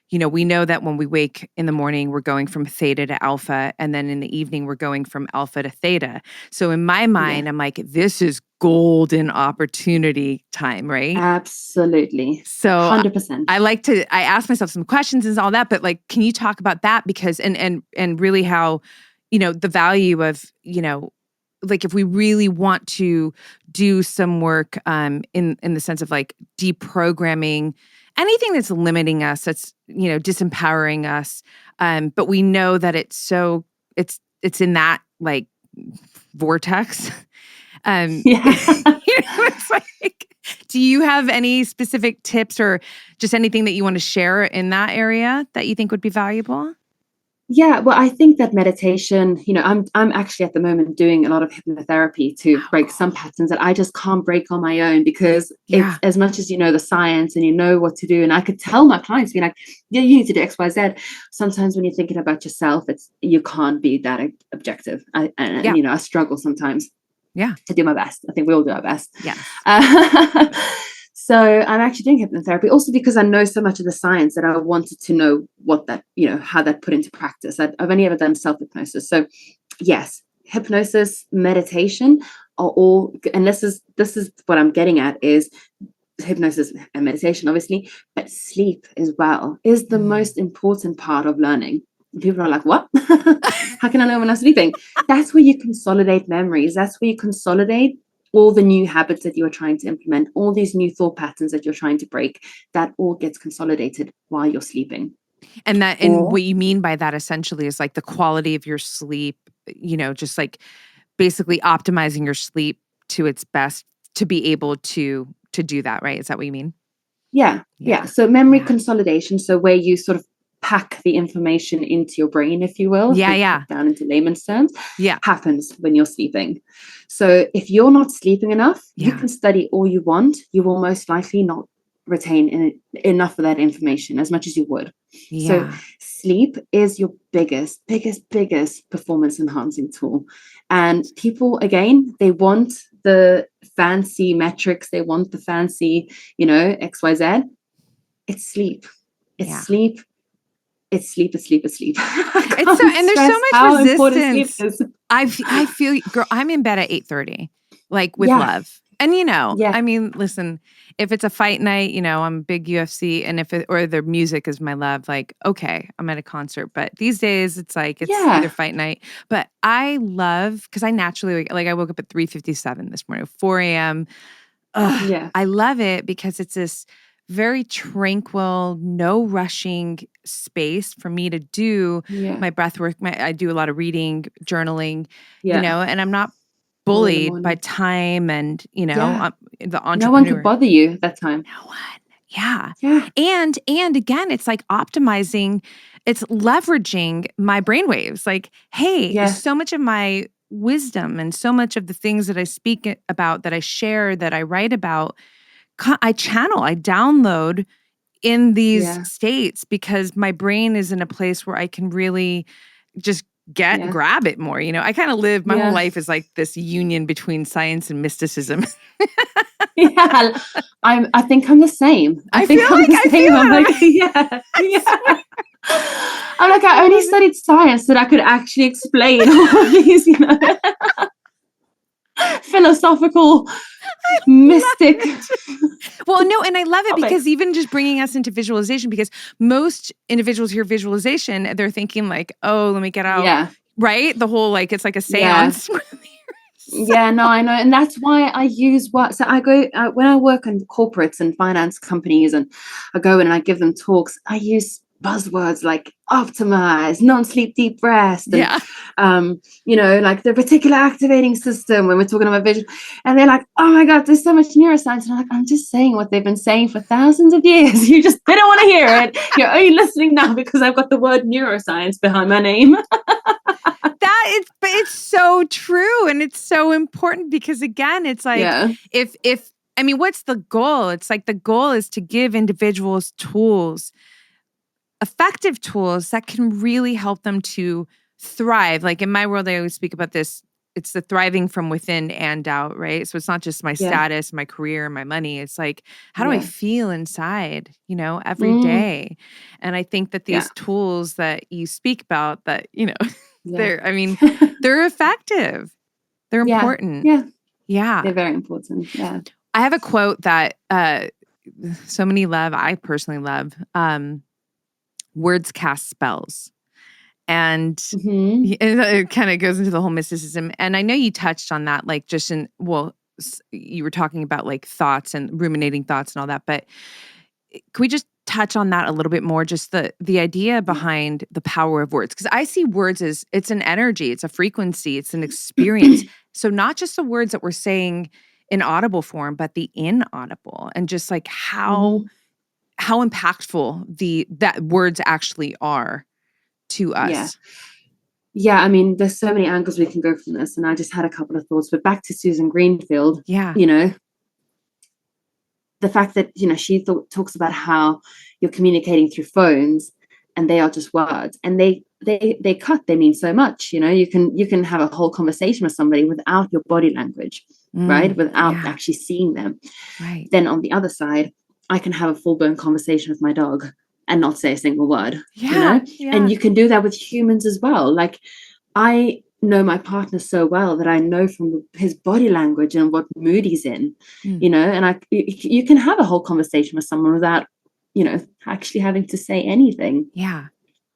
you know, we know that when we wake in the morning, we're going from theta to alpha, and then in the evening, we're going from alpha to theta. So in my mind, I'm like, this is golden opportunity time, right? Absolutely. So 100%. I ask myself some questions and all that, but like, can you talk about that? Because, and really how, you know, the value of, you know, like if we really want to do some work in the sense of like deprogramming anything that's limiting us, that's, you know, disempowering us. But we know that it's in that like vortex. You know, it's like, do you have any specific tips or just anything that you want to share in that area that you think would be valuable? Yeah, well, I think that meditation, you know, I'm actually at the moment doing a lot of hypnotherapy to break some patterns that I just can't break on my own, because it's, as much as you know the science and you know what to do, and I could tell my clients, be like, yeah, you need to do X, Y, Z. Sometimes when you're thinking about yourself, you can't be that objective. You know, I struggle sometimes. To do my best. I think we all do our best. So I'm actually doing hypnotherapy also because I know so much of the science that I wanted to know what that, you know, how that put into practice. I've only ever done self-hypnosis. So yes, hypnosis, meditation are all, and this is what I'm getting at, is hypnosis and meditation, obviously, but sleep as well is the most important part of learning. People are like, what? How can I learn when I'm sleeping? That's where you consolidate memories. That's where you consolidate all the new habits that you are trying to implement, all these new thought patterns that you're trying to break. That all gets consolidated while you're sleeping. And what you mean by that essentially is like the quality of your sleep, you know, just like basically optimizing your sleep to its best to be able to do that, right? Is that what you mean? Yeah. So memory consolidation. So where you sort of pack the information into your brain, if you will, down into layman's terms, happens when you're sleeping. So if you're not sleeping enough, you can study all you want. You will most likely not retain enough of that information as much as you would. So sleep is your biggest performance enhancing tool. And people, again, they want the fancy metrics, they want the fancy, XYZ. It's sleep. It's sleep. It's sleep. It's sleep. It's sleep. It's so, and there's so much resistance. I feel, girl, I'm in bed at 8:30, like with love. And I mean, listen, if it's a fight night, I'm a big UFC, and or the music is my love, like, okay, I'm at a concert. But these days it's like, it's either fight night. But I love, because I naturally, like I woke up at 3:57 this morning, 4 a.m. I love it because it's this very tranquil, no rushing space for me to do my breath work. I do a lot of reading, journaling, and I'm not bullied by time and, the entrepreneur. No one could bother you at that time. No one. Yeah. And again, it's like optimizing, it's leveraging my brainwaves. Like, hey, so much of my wisdom and so much of the things that I speak about, that I share, that I write about, I download in these states, because my brain is in a place where I can really just grab it more. I kind of live, my whole life is like this union between science and mysticism. I think I'm the same. I'm like, I'm like, I only studied science that I could actually explain all of these, philosophical, mystic. Well, no, and I love it because even just bringing us into visualization, because most individuals hear visualization, they're thinking like, oh, let me get out, right? The whole, like, it's like a seance. No, I know. And that's why I use so I go, when I work in corporates and finance companies, and I go in and I give them talks, I use buzzwords like optimize, non-sleep deep rest, and like the reticular activating system when we're talking about vision. And they're like, oh my God, there's so much neuroscience. And I'm like, I'm just saying what they've been saying for thousands of years. You just didn't want to hear it. You're only listening now because I've got the word neuroscience behind my name. But it's so true, and it's so important, because again, it's like, if I mean, what's the goal? It's like, the goal is to give individuals tools, effective tools that can really help them to thrive. Like in my world, I always speak about this. It's the thriving from within and out, right? So it's not just my status, my career, my money. It's like, how do I feel inside, every day? And I think that these tools that you speak about, that, they're effective. They're important. Yeah. They're very important. Yeah. I have a quote that so many love. I personally love. Words cast spells. And it kind of goes into the whole mysticism. And I know you touched on that, like just you were talking about like thoughts and ruminating thoughts and all that, but can we just touch on that a little bit more? Just the idea behind the power of words. Because I see words as, it's an energy, it's a frequency, it's an experience. So not just the words that we're saying in audible form, but the inaudible, and just like how impactful that words actually are to us. Yeah, I mean, there's so many angles we can go from this, and I just had a couple of thoughts. But back to Susan Greenfield, the fact that, she talks about how you're communicating through phones, and they are just words, and they mean so much. You can have a whole conversation with somebody without your body language, right? Without actually seeing them. Right. Then on the other side, I can have a full-blown conversation with my dog and not say a single word, And you can do that with humans as well. Like, I know my partner so well that I know from his body language and what mood he's in, and you can have a whole conversation with someone without, actually having to say anything. Yeah,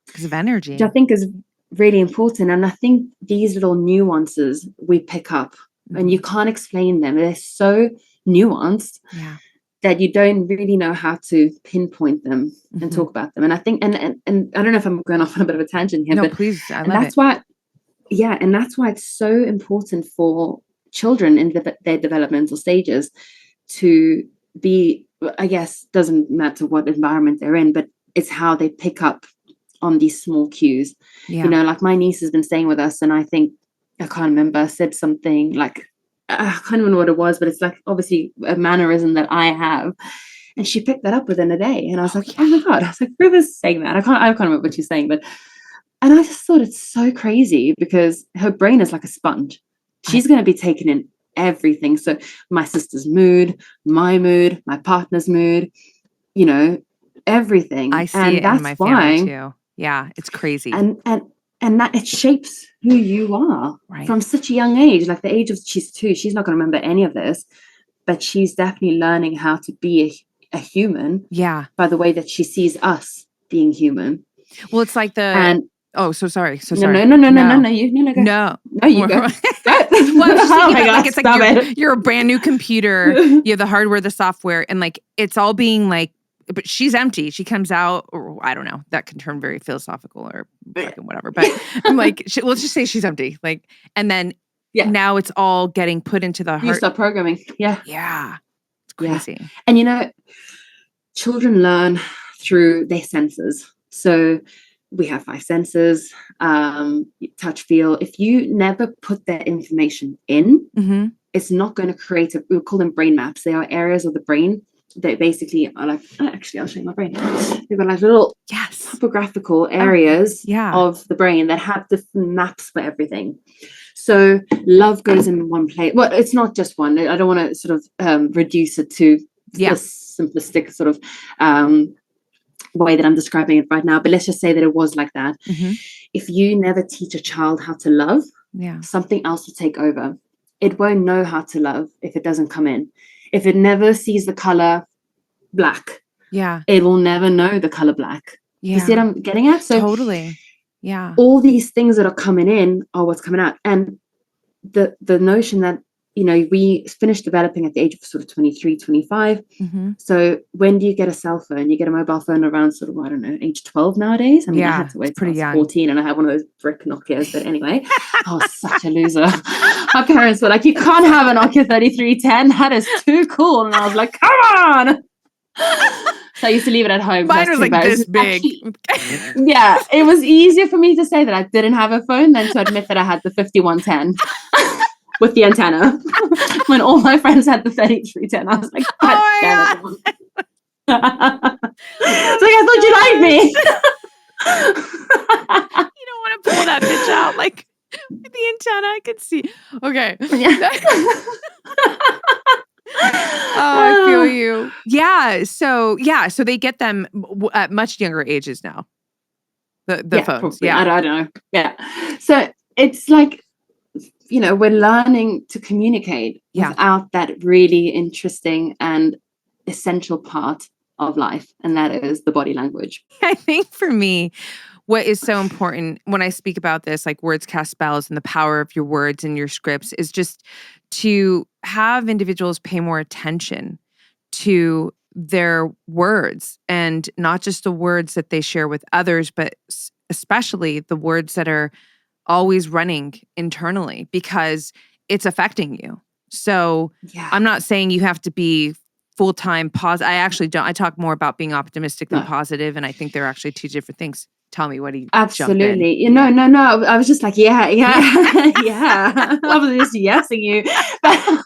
because of energy. Which I think is really important. And I think these little nuances we pick up, and you can't explain them. They're so nuanced. Yeah. That you don't really know how to pinpoint them and talk about them. And I think, and I don't know if I'm going off on a bit of a tangent here, but please, I love that's why, and that's why it's so important for children in their developmental stages to be, I guess, doesn't matter what environment they're in, but it's how they pick up on these small cues. Like my niece has been staying with us, and I think, I can't remember, said something like, I can't remember what it was, but it's like obviously a mannerism that I have. And she picked that up within a day. And I was like, yeah. oh my God. I was like, River's saying that. I can't remember what she's saying, but, and I just thought it's so crazy because her brain is like a sponge. She's going to be taking in everything. So my sister's mood, my partner's mood, you know, everything. I see and it that's in my why, family too. Yeah, it's crazy. And that it shapes who you are from such a young age. Like the age of, she's 2, she's not going to remember any of this, but she's definitely learning how to be a human. Yeah. By the way that she sees us being human. Well, it's like and oh, so sorry. No, you go. No, you go. Well, I was just thinking about like, it's like you're a brand new computer. You have the hardware, the software, and like it's all being like, but she's empty. She comes out, or I don't know. That can turn very philosophical or fucking whatever. But I'm like, let's just say she's empty. Like, and then now it's all getting put into the heart. You start programming. Yeah. It's crazy. Yeah. And you know, children learn through their senses. So we have 5 senses, touch, feel. If you never put that information in, it's not going to create we call them brain maps. They are areas of the brain that basically are like, actually, I'll show you my brain. They've got like little topographical areas of the brain that have different maps for everything. So love goes in one place. Well, it's not just one. I don't want to sort of reduce it to this simplistic sort of way that I'm describing it right now, but let's just say that it was like that. If you never teach a child how to love, something else will take over. It won't know how to love if it doesn't come in. If it never sees the color black, it will never know the color black. You see what I'm getting at? So totally. All these things that are coming in are what's coming out. And the notion that, you know, we finished developing at the age of sort of 23, 25. So when do you get a cell phone? You get a mobile phone around sort of, I don't know, age 12 nowadays. I mean, I had to wait till I was 14 and I had one of those brick Nokias. But anyway, I was such a loser. My parents were like, you can't have a Nokia 3310. That is too cool. And I was like, come on. So I used to leave it at home. Mine was like this big. Yeah, it was easier for me to say that I didn't have a phone than to admit that I had the 5110 with the antenna. When all my friends had the 3310, I was like, God damn it. It's like, I thought you liked me. You don't want to pull that bitch out like the antenna. I could see. Okay. I feel you. So they get them at much younger ages now. The phones. Probably. I don't know. Yeah. So it's like, you know, we're learning to communicate without that really interesting and essential part of life, and that is the body language. I think for me, what is so important when I speak about this, like words cast spells and the power of your words and your scripts, is just to have individuals pay more attention to their words, and not just the words that they share with others, but especially the words that are always running internally, because it's affecting you. So I'm not saying you have to be full-time positive. I actually don't. I talk more about being optimistic than positive, and I think they're actually two different things. Tell me, what do you absolutely? You know, no. I was just like, yeah. I was just yesing you, but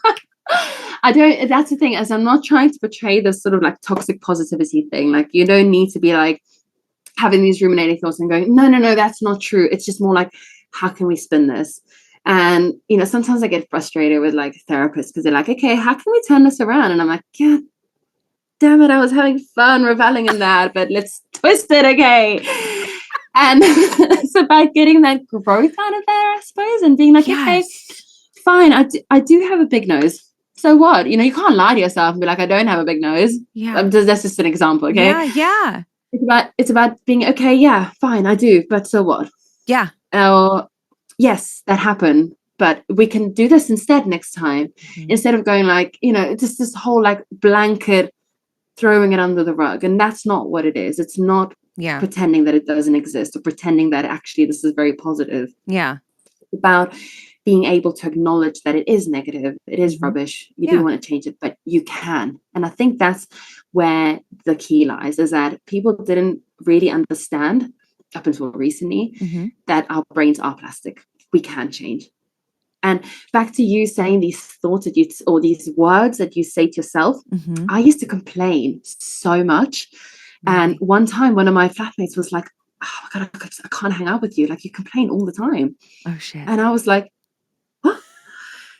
I don't. That's the thing, is I'm not trying to portray this sort of like toxic positivity thing. Like, you don't need to be like having these ruminating thoughts and going, no, that's not true. It's just more like, how can we spin this? And, you know, sometimes I get frustrated with like therapists because they're like, okay, how can we turn this around? And I'm like, yeah, damn it, I was having fun reveling in that, but let's twist it, okay? And it's about getting that growth out of there, I suppose, and being like, okay, fine, I do have a big nose. So what? You know, you can't lie to yourself and be like, I don't have a big nose. That's just an example, okay? Yeah. It's about being, okay, yeah, fine, I do, but so what? Yeah. Yes, that happened, but we can do this instead next time. Instead of going like, you know, just this whole like blanket throwing it under the rug. And that's not what it is. It's not pretending that it doesn't exist or pretending that actually this is very positive. Yeah. It's about being able to acknowledge that it is negative. It is rubbish. You do want to change it, but you can. And I think that's where the key lies, is that people didn't really understand up until recently that our brains are plastic. We can change. And back to you saying these thoughts that or these words that you say to yourself, Mm-hmm. I used to complain so much. And one time, one of my flatmates was like, oh my God, I can't hang out with you. Like, you complain all the time. Oh, shit. And I was like, what?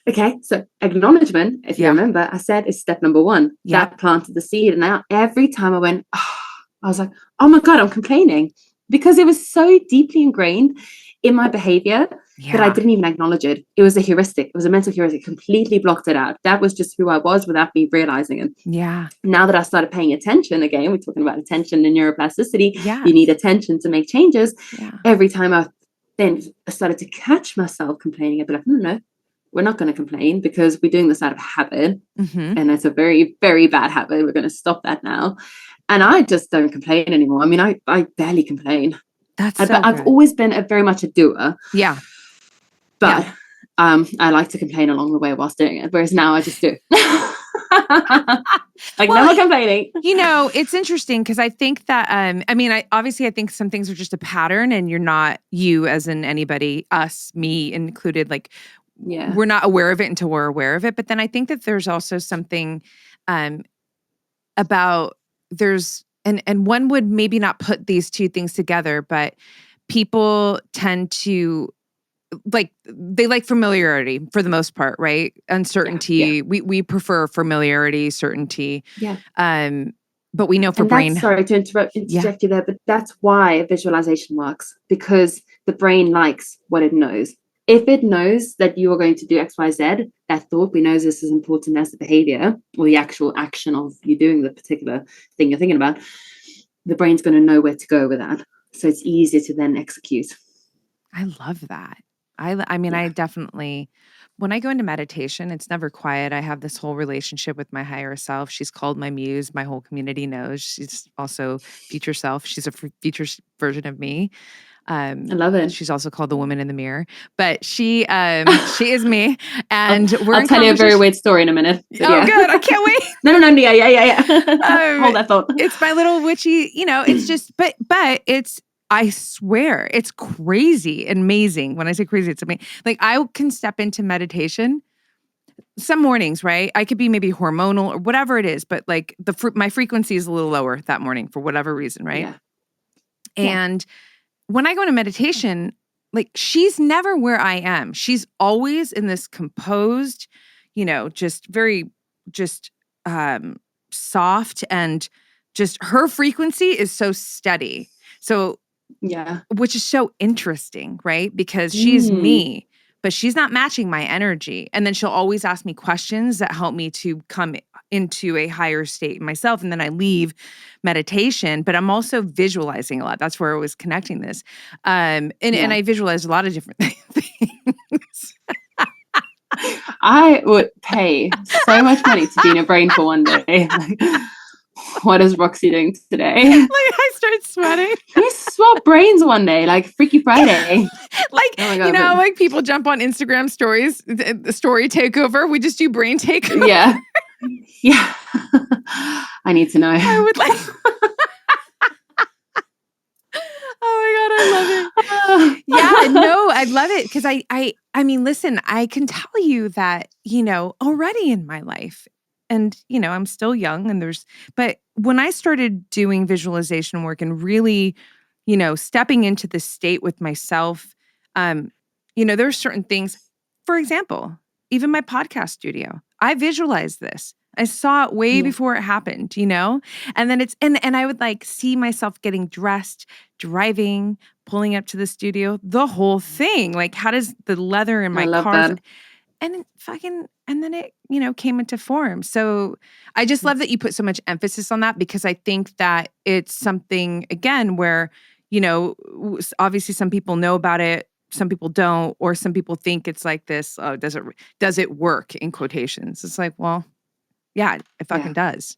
Okay, so acknowledgement, if you remember, I said is step number one. Yeah. That planted the seed. And now every time I went, I was like, oh my God, I'm complaining. Because it was so deeply ingrained in my behavior that I didn't even acknowledge it. It was a heuristic. It was a mental heuristic. Completely blocked it out. That was just who I was without me realizing it. Yeah. Now that I started paying attention, again, we're talking about attention and neuroplasticity. Yeah. You need attention to make changes. Yeah. Every time I started to catch myself complaining, I'd be like, no, we're not going to complain because we're doing this out of habit. Mm-hmm. And it's a very, very bad habit. We're going to stop that now. And I just don't complain anymore. I mean, I barely complain. I've always been very much a doer. Yeah. But I like to complain along the way whilst doing it. Whereas now I just do. Never complaining. You know, it's interesting because I think that, I think some things are just a pattern and you're not you as in anybody, us, me included, we're not aware of it until we're aware of it. But then I think that there's also something about and one would maybe not put these two things together, but people tend to they like familiarity for the most part, right? Uncertainty. Yeah. We prefer familiarity, certainty. Yeah. But we know for brain. Sorry to interject you there, but that's why visualization works, because the brain likes what it knows. If it knows that you are going to do X, Y, Z, that thought, we know this is important as the behavior or the actual action of you doing the particular thing you're thinking about, the brain's going to know where to go with that. So it's easier to then execute. I love that. I definitely, when I go into meditation, it's never quiet. I have this whole relationship with my higher self. She's called my muse. My whole community knows. She's also future self. She's a future version of me. I love it. She's also called the woman in the mirror, but she is me. And I'll tell you a very weird story in a minute. Oh, good. I can't wait. No. Yeah. Hold that thought. It's my little witchy, it's just, but it's, I swear it's crazy and amazing. When I say crazy, it's amazing. I can step into meditation some mornings, right? I could be maybe hormonal or whatever it is, but my frequency is a little lower that morning for whatever reason, right? Yeah. And when I go into meditation, she's never where I am. She's always in this composed, just very, soft, and just her frequency is so steady. So, which is so interesting, right? Because she's me, but she's not matching my energy. And then she'll always ask me questions that help me to come into a higher state myself. And then I leave meditation, but I'm also visualizing a lot. That's where I was connecting this. And I visualize a lot of different things. I would pay so much money to be in a brain for one day. What is Roxy doing today? I start sweating. We swap brains one day, Freaky Friday. People jump on Instagram stories, the story takeover. We just do brain takeover. Yeah. I need to know. I would Oh my God, I love it. Yeah, no, I love it because I mean, listen, I can tell you that, already in my life. And, I'm still young but when I started doing visualization work and really, stepping into the state with myself, there are certain things, for example, even my podcast studio, I visualized this. I saw it way before it happened, and then and I would see myself getting dressed, driving, pulling up to the studio, the whole thing. How does the leather in my car, and then it, came into form. So I just love that you put so much emphasis on that, because I think that it's something, again, where, obviously some people know about it, some people don't, or some people think it's like this, does it work, in quotations? It's well, yeah, it fucking does.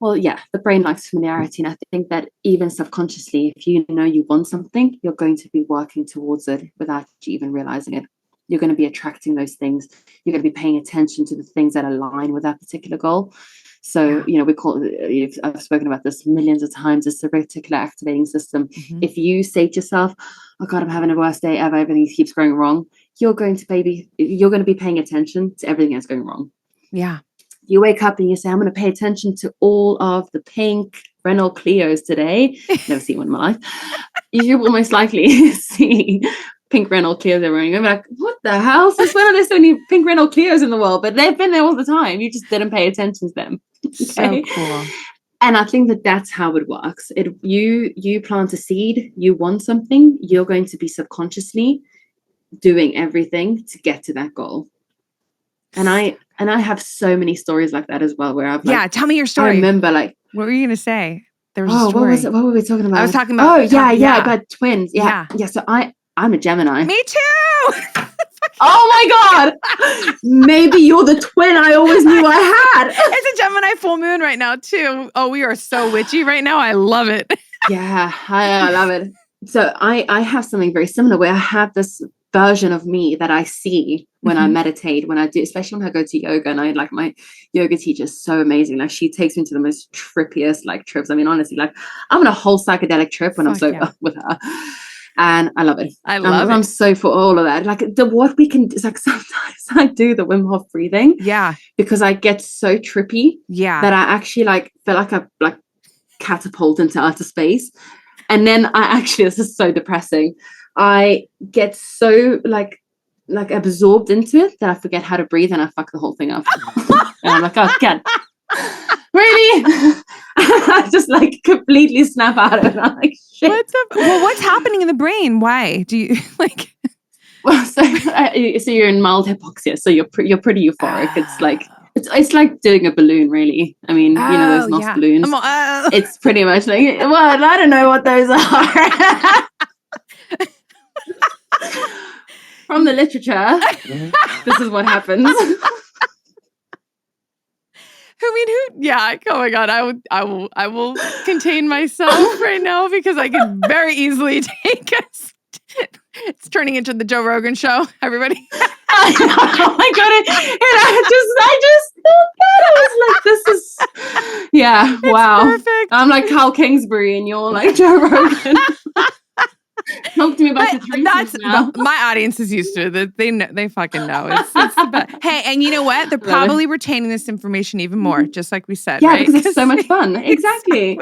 Well, yeah, the brain likes familiarity. And I think that even subconsciously, if you know you want something, you're going to be working towards it without you even realizing it. You're going to be attracting those things. You're going to be paying attention to the things that align with that particular goal. So, we call it, I've spoken about this millions of times, it's the reticular activating system. Mm-hmm. If you say to yourself, oh God, I'm having the worst day ever, everything keeps going wrong, you're going to be paying attention to everything that's going wrong. Yeah. You wake up and you say, I'm going to pay attention to all of the pink Renault Clios today. Never seen one in my life. You will most likely see pink Renault Clios everywhere. You're like, what the hell? Since when are there so many pink Renault Clios in the world? But they've been there all the time. You just didn't pay attention to them. Okay? So cool. And I think that's how it works. You plant a seed, you want something, you're going to be subconsciously doing everything to get to that goal. And I have so many stories like that as well, where I've tell me your story. I remember what were you gonna say? There was a story. What was it? What were we talking about? I was talking about. About twins. Yeah. So I'm a Gemini. Me too. Oh my God. Maybe you're the twin I always knew I had. It's a Gemini full moon right now too. Oh, we are so witchy right now. I love it. Yeah, I love it. So I have something very similar where I have this version of me that I see when I meditate, when I do, especially when I go to yoga. And my yoga teacher is so amazing. Like, she takes me to the most trippiest trips. I mean, honestly, I'm on a whole psychedelic trip when I'm sober with her. And I love it. I'm so for all of that. What we can do is sometimes I do the Wim Hof breathing. Yeah. Because I get so trippy. Yeah. That I actually feel like I catapult into outer space. And then this is so depressing. I get so absorbed into it that I forget how to breathe and I fuck the whole thing up. And I'm like, oh God, really? I just completely snap out of it. I'm like, shit. What's happening in the brain? Why do you Well, so you're in mild hypoxia, so you're pretty euphoric. It's like doing a balloon, really. I mean, those NOS balloons. It's pretty much well, I don't know what those are. From the literature, this is what happens. Oh my God, I will contain myself right now because I can very easily take us. It's turning into the Joe Rogan show, everybody. Oh my God. And I just thought that. I was like, this is, wow. Perfect. I'm like Carl Kingsbury and you're like Joe Rogan. Talk to me about the three now. My audience is used to it. They fucking know. It's the best. Hey, and you know what? They're probably retaining this information even more, just like we said. Yeah, right? because it's so much fun. Exactly.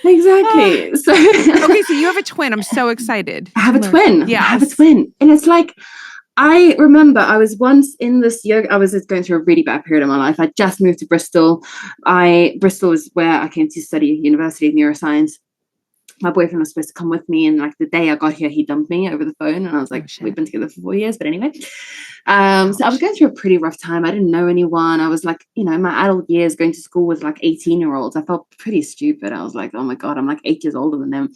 Exactly. So you have a twin. I'm so excited. I have a twin. Yeah, I have a twin. And it's I remember I was once in this yoga. I was going through a really bad period of my life. I just moved to Bristol. Bristol is where I came to study at University of Neuroscience. My boyfriend was supposed to come with me, and the day I got here, he dumped me over the phone, and I was like, we've been together for 4 years, but anyway. So I was going through a pretty rough time. I didn't know anyone. I was in my adult years going to school with 18-year-olds. I felt pretty stupid. I was like, oh my God, I'm 8 years older than them.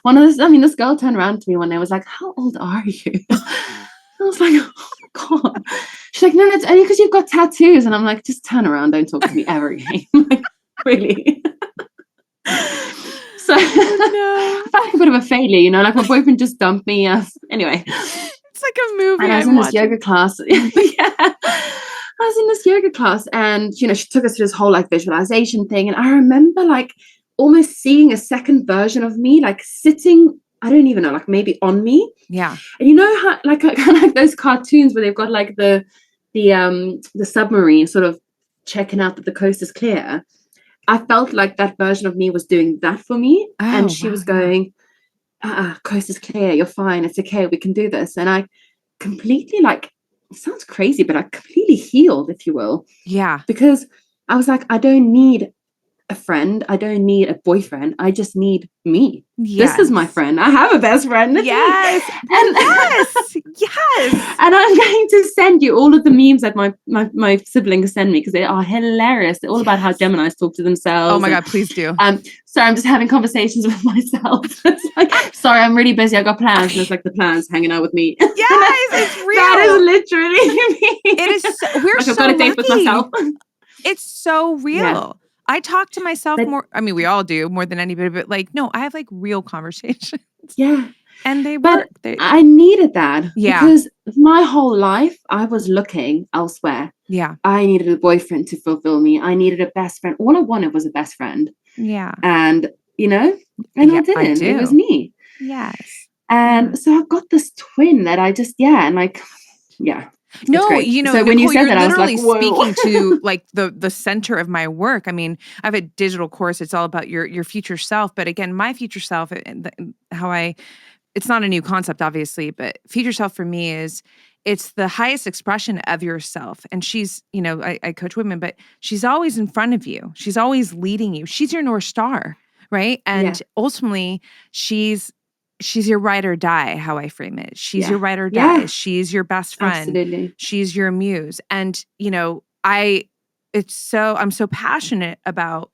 This girl turned around to me one day and was like, how old are you? I was like, oh my God. She's like, no, it's only because you've got tattoos. And I'm like, just turn around, don't talk to me ever again. Really? So I felt like a bit of a failure, my boyfriend just dumped me. Anyway, it's like a movie. And I was in this yoga class. I was in this yoga class, and she took us through this whole visualization thing. And I remember almost seeing a second version of me sitting. I don't even know, maybe on me. Yeah. And how kind of those cartoons where they've got the submarine sort of checking out that the coast is clear. I felt like that version of me was doing that for me. And she was going, coast is clear, you're fine, it's okay, we can do this. And I completely it sounds crazy, but I completely healed, if you will. Yeah. Because I was like, I don't need a friend. I don't need a boyfriend. I just need me. Yes. This is my friend. I have a best friend. Yes. And yes. And I'm going to send you all of the memes that my siblings send me because they are hilarious. They're all about how Geminis talk to themselves. Oh my God, please do. So I'm just having conversations with myself. It's sorry, I'm really busy. I got plans. And it's the plans hanging out with me. Yes, it's real. That is literally me. It is. We're so I've got a date with myself. It's so real. Yeah. I talk to myself more. I mean, we all do more than anybody, but no, I have real conversations. Yeah. And they work. I needed that. Yeah. Because my whole life I was looking elsewhere. Yeah. I needed a boyfriend to fulfill me. I needed a best friend. All I wanted was a best friend. Yeah. And, I didn't. It was me. Yes. And so I've got this twin that I just, and Yeah. No, it's great. So when Nicole, you said you're that, I was like, literally whoa. speaking to like the center of my work. I mean, I have a digital course. It's all about your future self. But again, my future self, it's not a new concept, obviously, but future self for me it's the highest expression of yourself. And she's, I coach women, but she's always in front of you. She's always leading you. She's your North Star, right? And ultimately, she's your ride or die, how I frame it. She's your ride or die. She's your best friend. Absolutely. She's your muse. And, I'm so passionate about,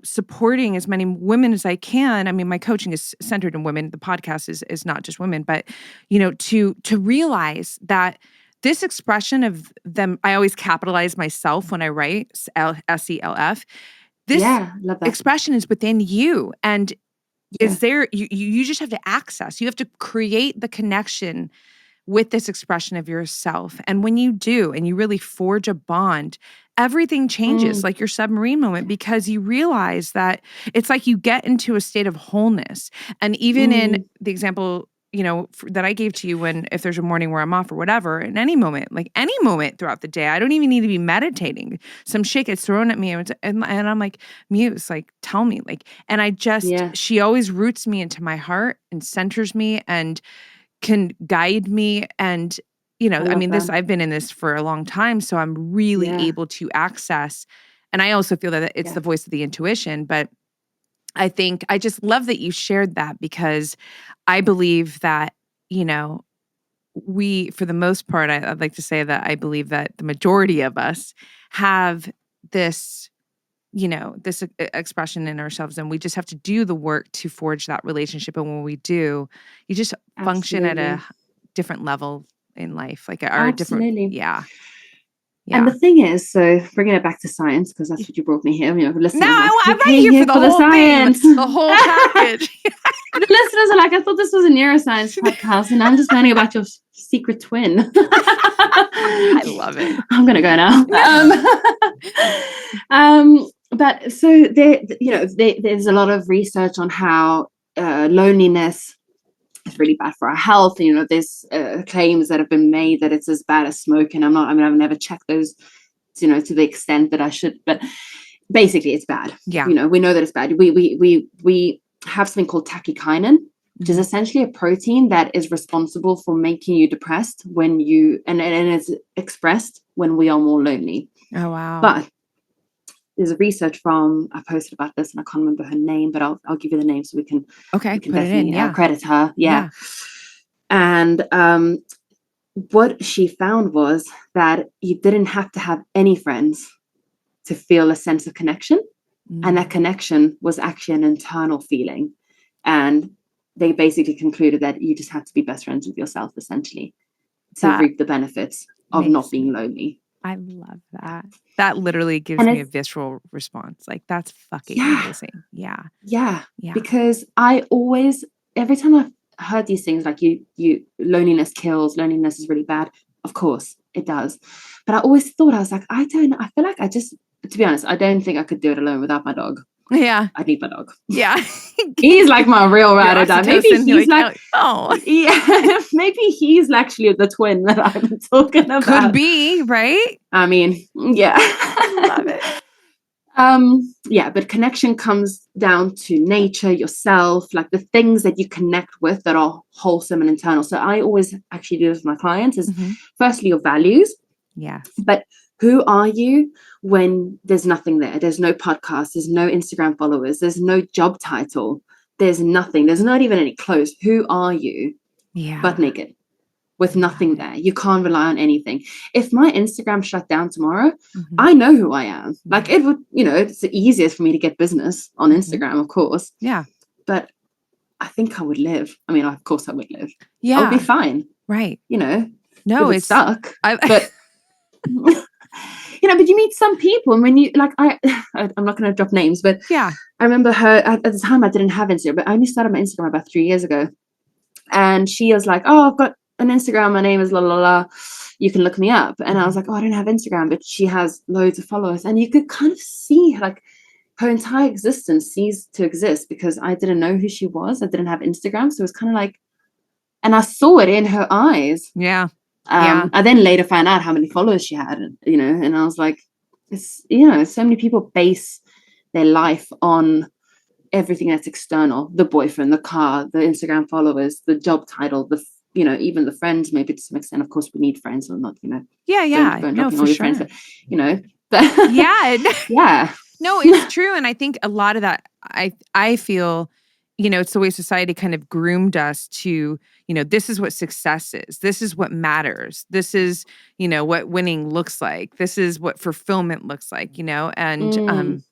supporting as many women as I can. I mean, my coaching is centered in women. The podcast is not just women, but, to realize that this expression of them, I always capitalize myself when I write SELF. This love that. expression is within you. And is there, you just have to access, you have to create the connection with this expression of yourself. And when you do, and you really forge a bond, everything changes, like your submarine moment, because you realize that it's like you get into a state of wholeness. And even in the example, that I gave to you, if there's a morning where I'm off or whatever, in any moment throughout the day, I don't even need to be meditating. Some shit gets thrown at me and I'm like, Muse, like, tell me, like, and I just, she always roots me into my heart and centers me and can guide me. And, I've been in this for a long time, so I'm really able to access. And I also feel that it's the voice of the intuition, but I think I just love that you shared that, because I believe that, we, for the most part, I'd like to say that I believe that the majority of us have this, this expression in ourselves, and we just have to do the work to forge that relationship. And when we do, you just function at a different level in life, like our different, And the thing is, so bringing it back to science, because that's what you brought me here. Listeners, I'm right here for the whole science, the whole package. The listeners are like, I thought this was a neuroscience podcast, and I'm just learning about your secret twin. I love it. I'm gonna go now. But so there's a lot of research on how loneliness is really bad for our health. There's claims that have been made that it's as bad as smoking. I've never checked those, to the extent that I should, but basically it's bad. Yeah. We know that it's bad. We have something called tachykinin, which is essentially a protein that is responsible for making you depressed when and it's expressed when we are more lonely. Oh, wow. But there's a research I posted about this, and I can't remember her name, but I'll give you the name so we can put definitely it in. Credit her. Yeah. And what she found was that you didn't have to have any friends to feel a sense of connection. And that connection was actually an internal feeling. And they basically concluded that you just have to be best friends with yourself, essentially, to reap the benefits of not being lonely. I love that. That literally gives me a visceral response. Like, that's fucking amazing. Yeah. Because I always, every time I've heard these things, like loneliness kills, loneliness is really bad. Of course it does. But I always thought, I was like, I feel like to be honest, I don't think I could do it alone without my dog. Yeah. I need my dog. Yeah. He's like my real ride or die. Maybe he's like, oh. Yeah, maybe he's actually the twin that I'm talking about. Could be, right? I mean, yeah. Love it. But connection comes down to nature, yourself, like the things that you connect with that are wholesome and internal. So I always actually do this with my clients is firstly your values. Yes. But who are you when there's nothing there? There's no podcast, there's no Instagram followers, there's no job title, there's nothing, there's not even any clothes. Who are you? Yeah. Butt naked, with nothing there. You can't rely on anything. If my Instagram shut down tomorrow, I know who I am. Like, it would, it's the easiest for me to get business on Instagram, of course. Yeah. But I think I would live. I mean, of course I would live. Yeah. I would be fine. Right. No, it's stuck. But but you meet some people, and when you I'm not going to drop names, but yeah, I remember her at the time. I didn't have Instagram, but I only started my Instagram about 3 years ago, and she was like, "Oh, I've got an Instagram. My name is la la la. You can look me up." And I was like, "Oh, I don't have Instagram," but she has loads of followers, and you could kind of see like her entire existence ceased to exist because I didn't know who she was. I didn't have Instagram, so it was kind of like, and I saw it in her eyes. Yeah. I then later found out how many followers she had, you know, and I was like, it's, you know, so many people base their life on everything that's external, the boyfriend, the car, the Instagram followers, the job title, the, you know, even the friends, maybe to some extent. Of course, we need friends, or not, you know. Don't No, dropping for all your sure. friends, but, you know. Yeah. Yeah. No, it's true. And I think a lot of that, I feel, you know, it's the way society kind of groomed us to, you know, this is what success is. This is what matters. This is, you know, what winning looks like. This is what fulfillment looks like, you know? And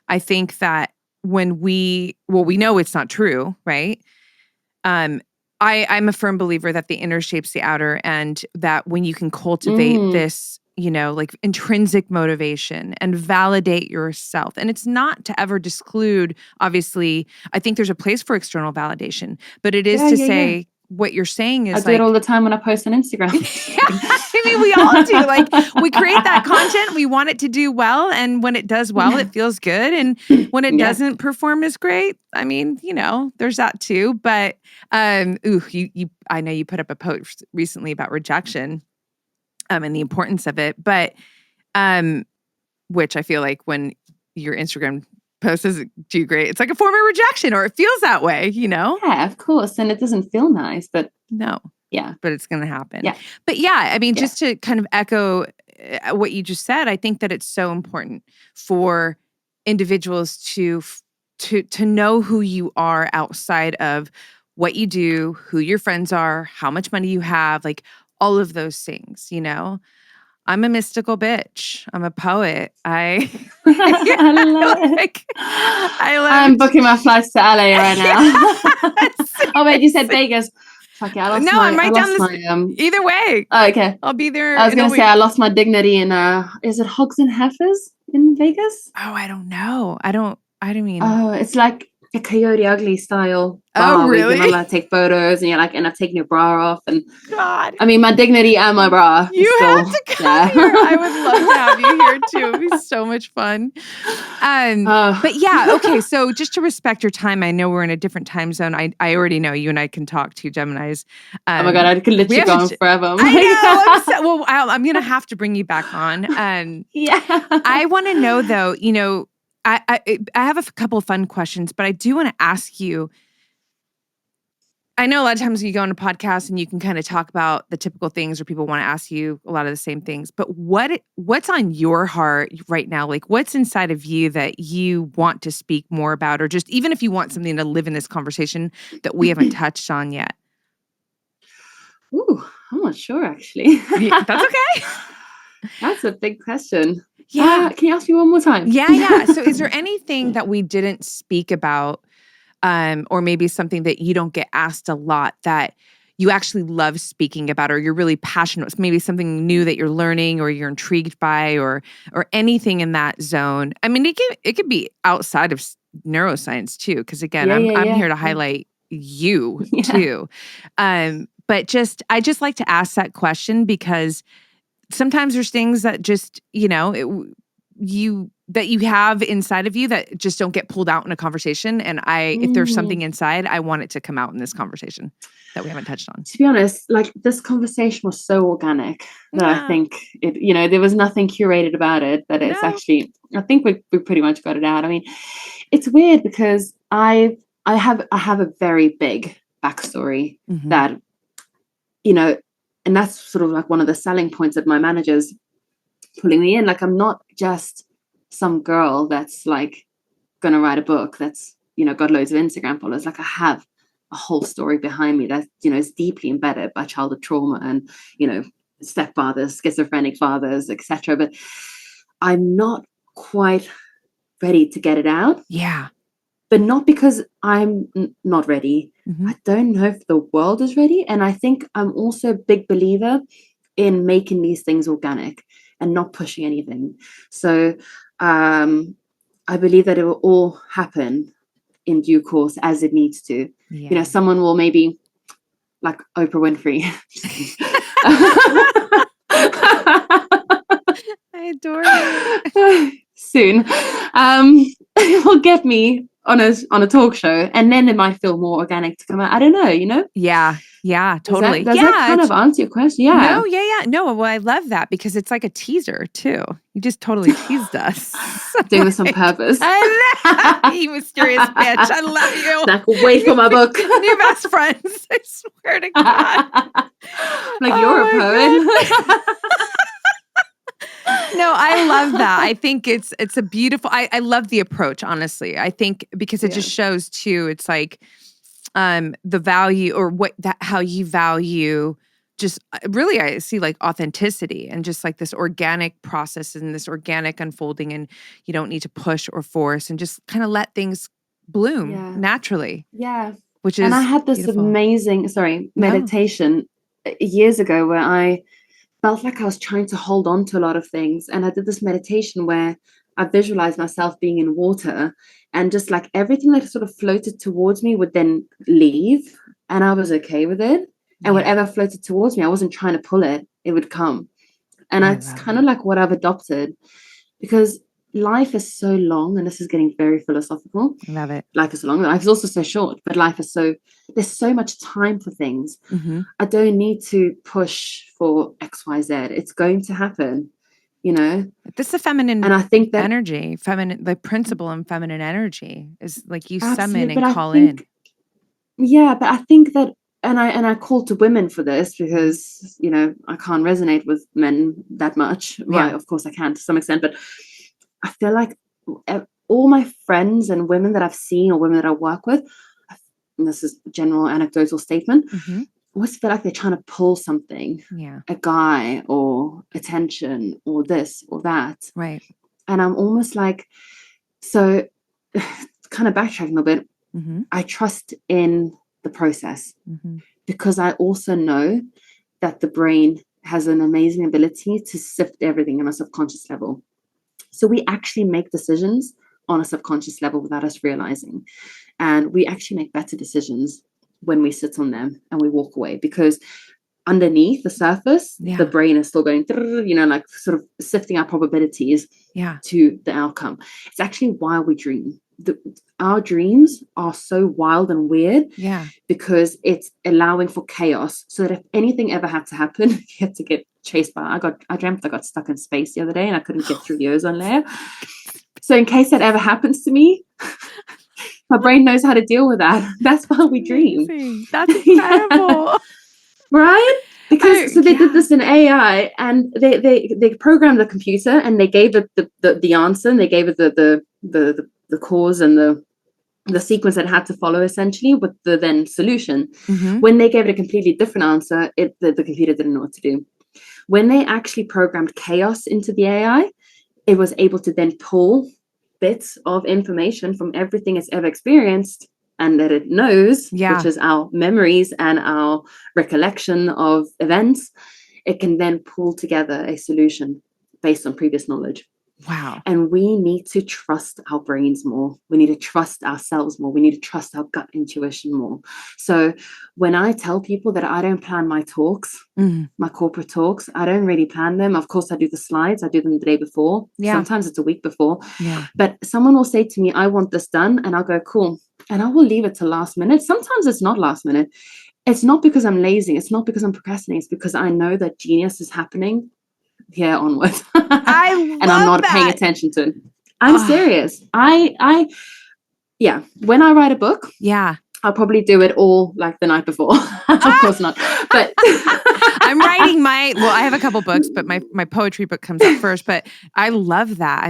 I think that when we know it's not true, right? I'm a firm believer that the inner shapes the outer, and that when you can cultivate this, you know, like intrinsic motivation and validate yourself. And it's not to ever disclude, obviously, I think there's a place for external validation, but it is to say what you're saying is I do it all the time when I post on Instagram. I mean, we all do. Like, we create that content. We want it to do well. And when it does well, it feels good. And when it doesn't perform as great, I mean, you know, there's that too. But, I know you put up a post recently about rejection, and the importance of it. But, which I feel like when your Instagram post doesn't do great, it's like a form of rejection, or it feels that way, you know? Yeah, of course. And it doesn't feel nice, but no. Yeah. But it's going to happen. Yeah. But yeah, I mean, just to kind of echo what you just said, I think that it's so important for individuals to know who you are outside of what you do, who your friends are, how much money you have, like all of those things, you know? I'm a mystical bitch. I'm a poet. I love it. I'm booking my flights to LA right now. Oh, wait, you said Vegas. Fuck yeah, I'm right down this. Either way. Oh, okay. I'll be there. I was going to say I lost my dignity in, is it Hogs and Heifers in Vegas? Oh, I don't know. I don't mean. Oh, it's like a Coyote Ugly style bar. Oh, really? You're not allowed to take photos, and you're like, end up taking your bra off. And God, I mean, my dignity and my bra. You have to come here. I would love to have you here too. It'd be so much fun. But yeah, okay. So just to respect your time, I know we're in a different time zone. I already know you and I can talk to Geminis. Oh my God, I could literally go on forever. I know. I'm gonna have to bring you back on. I want to know though. You know, I have a couple of fun questions, but I do want to ask you. I know a lot of times you go on a podcast and you can kind of talk about the typical things, or people want to ask you a lot of the same things. But what's on your heart right now? Like, what's inside of you that you want to speak more about, or just even if you want something to live in this conversation that we haven't touched on yet? Ooh, I'm not sure actually. Yeah, that's okay. That's a big question. Yeah. Can you ask me one more time? Yeah. So is there anything that we didn't speak about, or maybe something that you don't get asked a lot that you actually love speaking about, or you're really passionate, maybe something new that you're learning or you're intrigued by, or anything in that zone? I mean, it could be outside of neuroscience too, because again, I'm here to highlight you too. But I just like to ask that question because sometimes there's things that just, you know, that you have inside of you that just don't get pulled out in a conversation. And if there's something inside, I want it to come out in this conversation that we haven't touched on. To be honest, like this conversation was so organic that I think it, you know, there was nothing curated about it, that it's actually, I think we pretty much got it out. I mean, it's weird because I have a very big backstory that, you know, and that's sort of like one of the selling points of my managers pulling me in. Like, I'm not just some girl that's like gonna write a book that's, you know, got loads of Instagram followers. Like, I have a whole story behind me that, you know, is deeply embedded by childhood trauma and, you know, stepfathers, schizophrenic fathers, etc. But I'm not quite ready to get it out. Yeah. But not because I'm not ready. I don't know if the world is ready. And I think I'm also a big believer in making these things organic and not pushing anything. So I believe that it will all happen in due course as it needs to. Yeah. You know, someone will maybe, like Oprah Winfrey. I adore it. Soon. Will get me on a talk show, and then it might feel more organic to come out. I don't know, you know? Yeah. Yeah, totally. Does that kind of answer your question? Yeah. No, yeah. No, well, I love that because it's like a teaser too. You just totally teased us. Doing this on purpose. I know. You mysterious bitch. I love you. Like, wait for my book. New best friends. I swear to God. Like, you're a poet. No, I love that. I think it's a beautiful, I love the approach, honestly. I think because it just shows too, it's like the value or how you value just really, I see like authenticity and just like this organic process and this organic unfolding, and you don't need to push or force, and just kind of let things bloom naturally. Yeah. Which is, and I had this beautiful. amazing, meditation years ago where I felt like I was trying to hold on to a lot of things. And I did this meditation where I visualized myself being in water, and just like everything that sort of floated towards me would then leave, and I was okay with it. And whatever floated towards me, I wasn't trying to pull it, it would come. And it's kind of like what I've adopted, because life is so long, and this is getting very philosophical. Love it. Life is long. Life is also so short, but life is there's so much time for things. I don't need to push for X, Y, Z. It's going to happen, you know? This is a feminine, and I think that energy, the principle in feminine energy is like you summon but and call in. Yeah, but I think that, and I call to women for this because, you know, I can't resonate with men that much. Well, of course I can to some extent, but I feel like all my friends and women that I've seen or women that I work with, and this is a general anecdotal statement, always feel like they're trying to pull something, a guy or attention or this or that. Right. And I'm almost like, so kind of backtracking a bit, I trust in the process because I also know that the brain has an amazing ability to sift everything on a subconscious level. So we actually make decisions on a subconscious level without us realizing. And we actually make better decisions when we sit on them and we walk away, because underneath the surface, the brain is still going, you know, like sort of sifting our probabilities to the outcome. It's actually why we dream. Our dreams are so wild and weird because it's allowing for chaos, so that if anything ever had to happen, you had to get chased by, I dreamt I got stuck in space the other day and I couldn't get through the ozone layer. So in case that ever happens to me, my brain knows how to deal with that. That's why we dream. That's incredible. Right? Because they did this in AI, and they programmed the computer and they gave it the answer, and they gave it the cause and the sequence that had to follow, essentially, with the then solution. When they gave it a completely different answer, the computer didn't know what to do. When they actually programmed chaos into the AI, it was able to then pull bits of information from everything it's ever experienced and that it knows, which is our memories and our recollection of events. It can then pull together a solution based on previous knowledge. Wow. And we need to trust our brains more. We need to trust ourselves more. We need to trust our gut intuition more. So when I tell people that I don't plan my talks, my corporate talks, I don't really plan them. Of course, I do the slides. I do them the day before. Sometimes it's a week before. But someone will say to me, I want this done. And I'll go, cool. And I will leave it to last minute. Sometimes it's not last minute. It's not because I'm lazy. It's not because I'm procrastinating. It's because I know that genius is happening here onwards. And I'm not paying attention to it. I'm serious. I when I write a book, I'll probably do it all like the night before. Of course not. But I'm writing I have a couple books, but my poetry book comes up first. But I love that.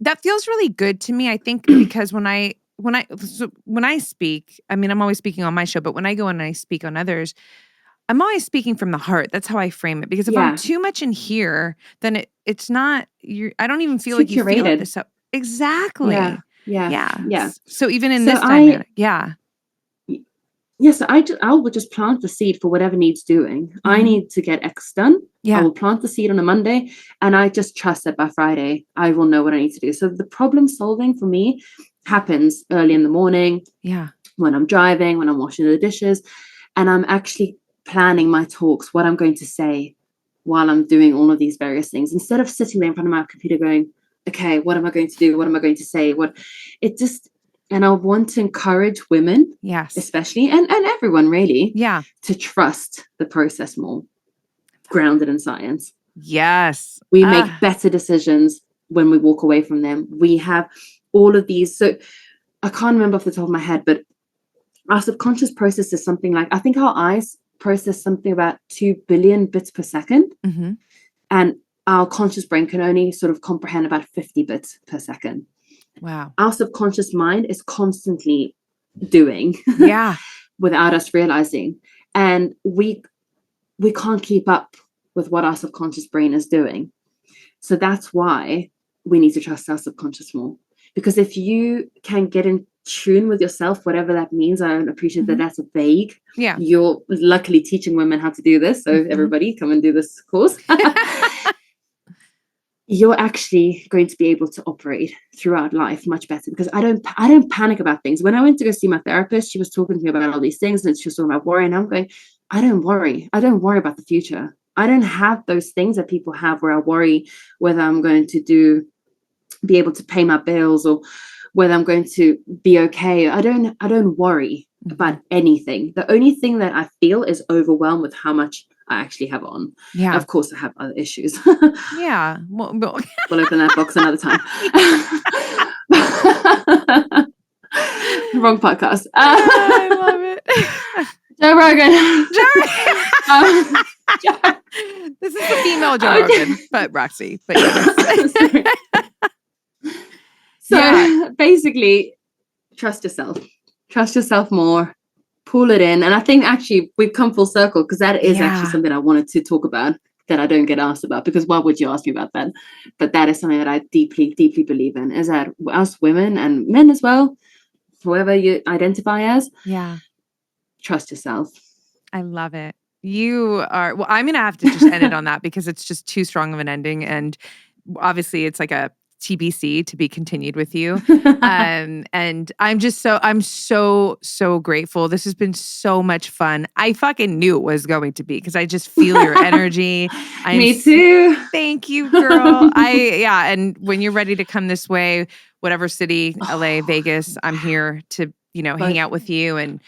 That feels really good to me. I think because when I speak, I mean, I'm always speaking on my show, but when I go and I speak on others, I'm always speaking from the heart. That's how I frame it. Because if I'm too much in here, then it's not. I don't even feel like you feel it. So exactly. Yeah. So even in this dynamic, so I will just plant the seed for whatever needs doing. I need to get X done. I will plant the seed on a Monday, and I just trust that by Friday I will know what I need to do. So the problem solving for me happens early in the morning. When I'm driving, when I'm washing the dishes, and I'm actually planning my talks, what I'm going to say while I'm doing all of these various things, instead of sitting there in front of my computer going, okay, what am I going to do? What am I going to say? And I want to encourage women, yes, especially, and everyone really, yeah, to trust the process more, grounded in science. yes. We make better decisions when we walk away from them. We have all of these. So I can't remember off the top of my head, but our subconscious processes something like, I think our eyes process something about 2 billion bits per second. Mm-hmm. And our conscious brain can only sort of comprehend about 50 bits per second. Wow. Our subconscious mind is constantly doing Yeah. without us realizing. And we can't keep up with what our subconscious brain is doing. So that's why we need to trust our subconscious more. Because if you can get in tune with yourself, whatever that means, I appreciate that that's vague. Yeah. You're luckily teaching women how to do this. So everybody come and do this course. You're actually going to be able to operate throughout life much better, because I don't panic about things. When I went to go see my therapist, she was talking to me about all these things, and she was talking about worry, and I'm going, I don't worry about the future. I don't have those things that people have where I worry whether I'm going to be able to pay my bills, or whether I'm going to be okay. I don't worry about anything. The only thing that I feel is overwhelmed with how much I actually have on. Yeah. Of course, I have other issues. Yeah. Well, we'll open that box another time. Wrong podcast. I love it. Joe Rogan. This is the female Joe Rogan, but Roxy. But yes. So basically, trust yourself more, pull it in. And I think actually we've come full circle, because that is actually something I wanted to talk about that I don't get asked about, because why would you ask me about that? But that is something that I deeply, deeply believe in, is that us women and men as well, whoever you identify as, trust yourself. I love it. You are, well, I'm going to have to just end it on that, because it's just too strong of an ending. And obviously it's like a TBC, to be continued with you. And I'm so grateful. This has been so much fun. I fucking knew it was going to be, because I just feel your energy. Me too. Thank you, girl. And when you're ready to come this way, whatever city, LA, Vegas, I'm here to, hang out with you, and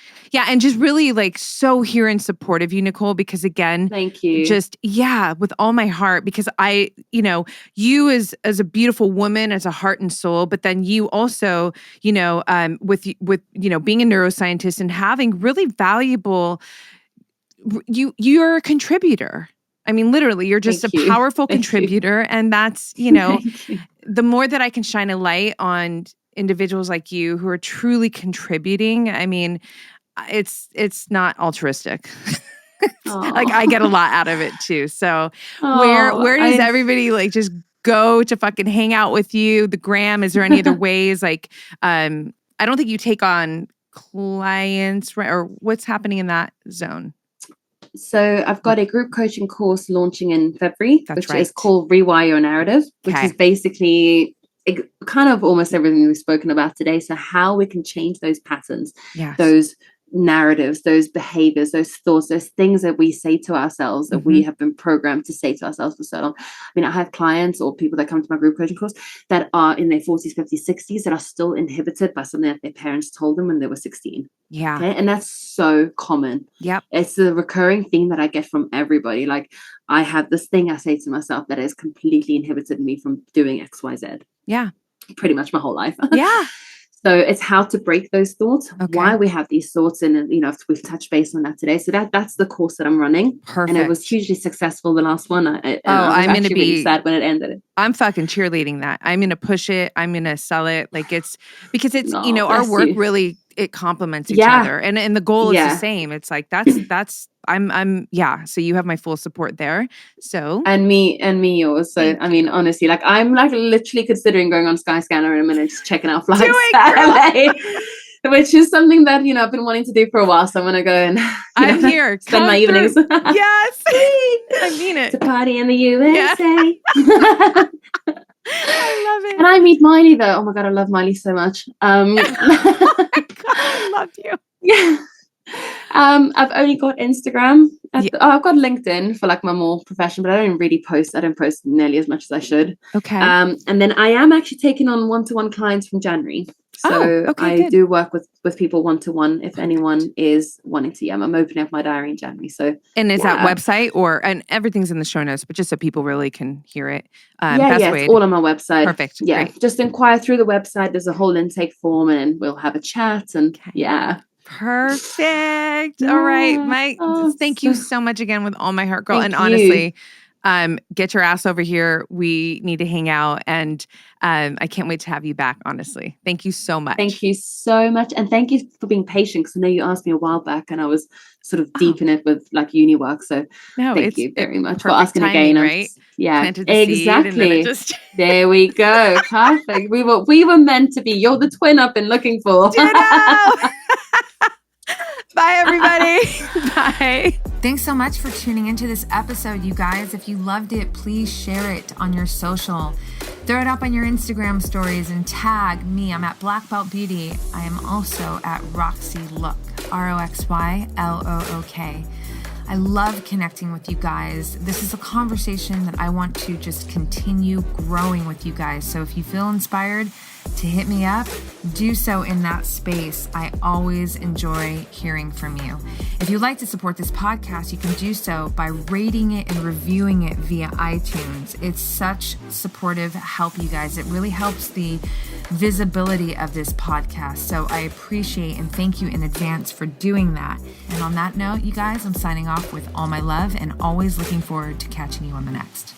just really like so here in support of you, Nicole, because again, thank you. Just, with all my heart, because you as a beautiful woman, as a heart and soul, but then you also, with being a neuroscientist and having really valuable, you're a contributor. I mean, literally, you're just a powerful contributor. And that's, the more that I can shine a light on individuals like you who are truly contributing, I mean, it's not altruistic. Like, I get a lot out of it too. So where does everybody like just go to fucking hang out with you? The gram, is there any other ways? Like, I don't think you take on clients, right? Or what's happening in that zone? So I've got a group coaching course launching in February, which is called Rewire Your Narrative, which is basically kind of almost everything we've spoken about today. So how we can change those patterns, those narratives, those behaviors, those thoughts, those things that we say to ourselves that we have been programmed to say to ourselves for so long. I mean, I have clients or people that come to my group coaching course that are in their 40s, 50s, 60s that are still inhibited by something that their parents told them when they were 16. Yeah. Okay. And that's so common. Yep. It's a recurring theme that I get from everybody. Like, I have this thing I say to myself that has completely inhibited me from doing X, Y, Z. Yeah. Pretty much my whole life. Yeah. So it's how to break those thoughts, why we have these thoughts, and we've touched base on that today. So that's the course that I'm running. Perfect. And it was hugely successful, the last one. I was actually really sad when it ended. I'm fucking cheerleading that. I'm gonna push it. I'm gonna sell it. Like, it's because it's our work really, it complements each other, and the goal is the same. It's like that's I'm so you have my full support there. So and me yours. So I mean, honestly, like, I'm like literally considering going on Skyscanner in a minute, just checking out flights to LA, which is something that I've been wanting to do for a while. So I'm gonna go and I'm here. Spend my evenings. Yes, I mean it. To party in the USA. I love it. And I meet Miley though. Oh my god, I love Miley so much. God, I love you. Yeah. I've only got Instagram. I've got LinkedIn for like my more professional, but I don't really post. I don't post nearly as much as I should. Okay. And then I am actually taking on one-to-one clients from January. So I do work with people one-to-one if anyone is wanting to. I'm opening up my diary in January. So and is that website and everything's in the show notes, but just so people really can hear it. It's all on my website. Perfect. Yeah. Great. Just inquire through the website. There's a whole intake form and we'll have a chat and Perfect. All right, Mike. Thank you so much again with all my heart, girl. Thank and honestly, get your ass over here. We need to hang out, and I can't wait to have you back. Honestly, thank you so much. Thank you so much, and thank you for being patient. Because I know you asked me a while back, and I was sort of deep in it with like uni work. So thank you very much for asking timing, again. Right? Exactly. There we go. Perfect. We were meant to be. You're the twin I've been looking for. Bye, everybody. Bye. Thanks so much for tuning into this episode, you guys. If you loved it, please share it on your social. Throw it up on your Instagram stories and tag me. I'm at Black Belt Beauty. I am also at Roxy Look, RoxyLook. I love connecting with you guys. This is a conversation that I want to just continue growing with you guys. So if you feel inspired to hit me up, do so in that space. I always enjoy hearing from you. If you'd like to support this podcast, you can do so by rating it and reviewing it via iTunes. It's such supportive help, you guys. It really helps the visibility of this podcast. So I appreciate and thank you in advance for doing that. And on that note, you guys, I'm signing off with all my love and always looking forward to catching you on the next.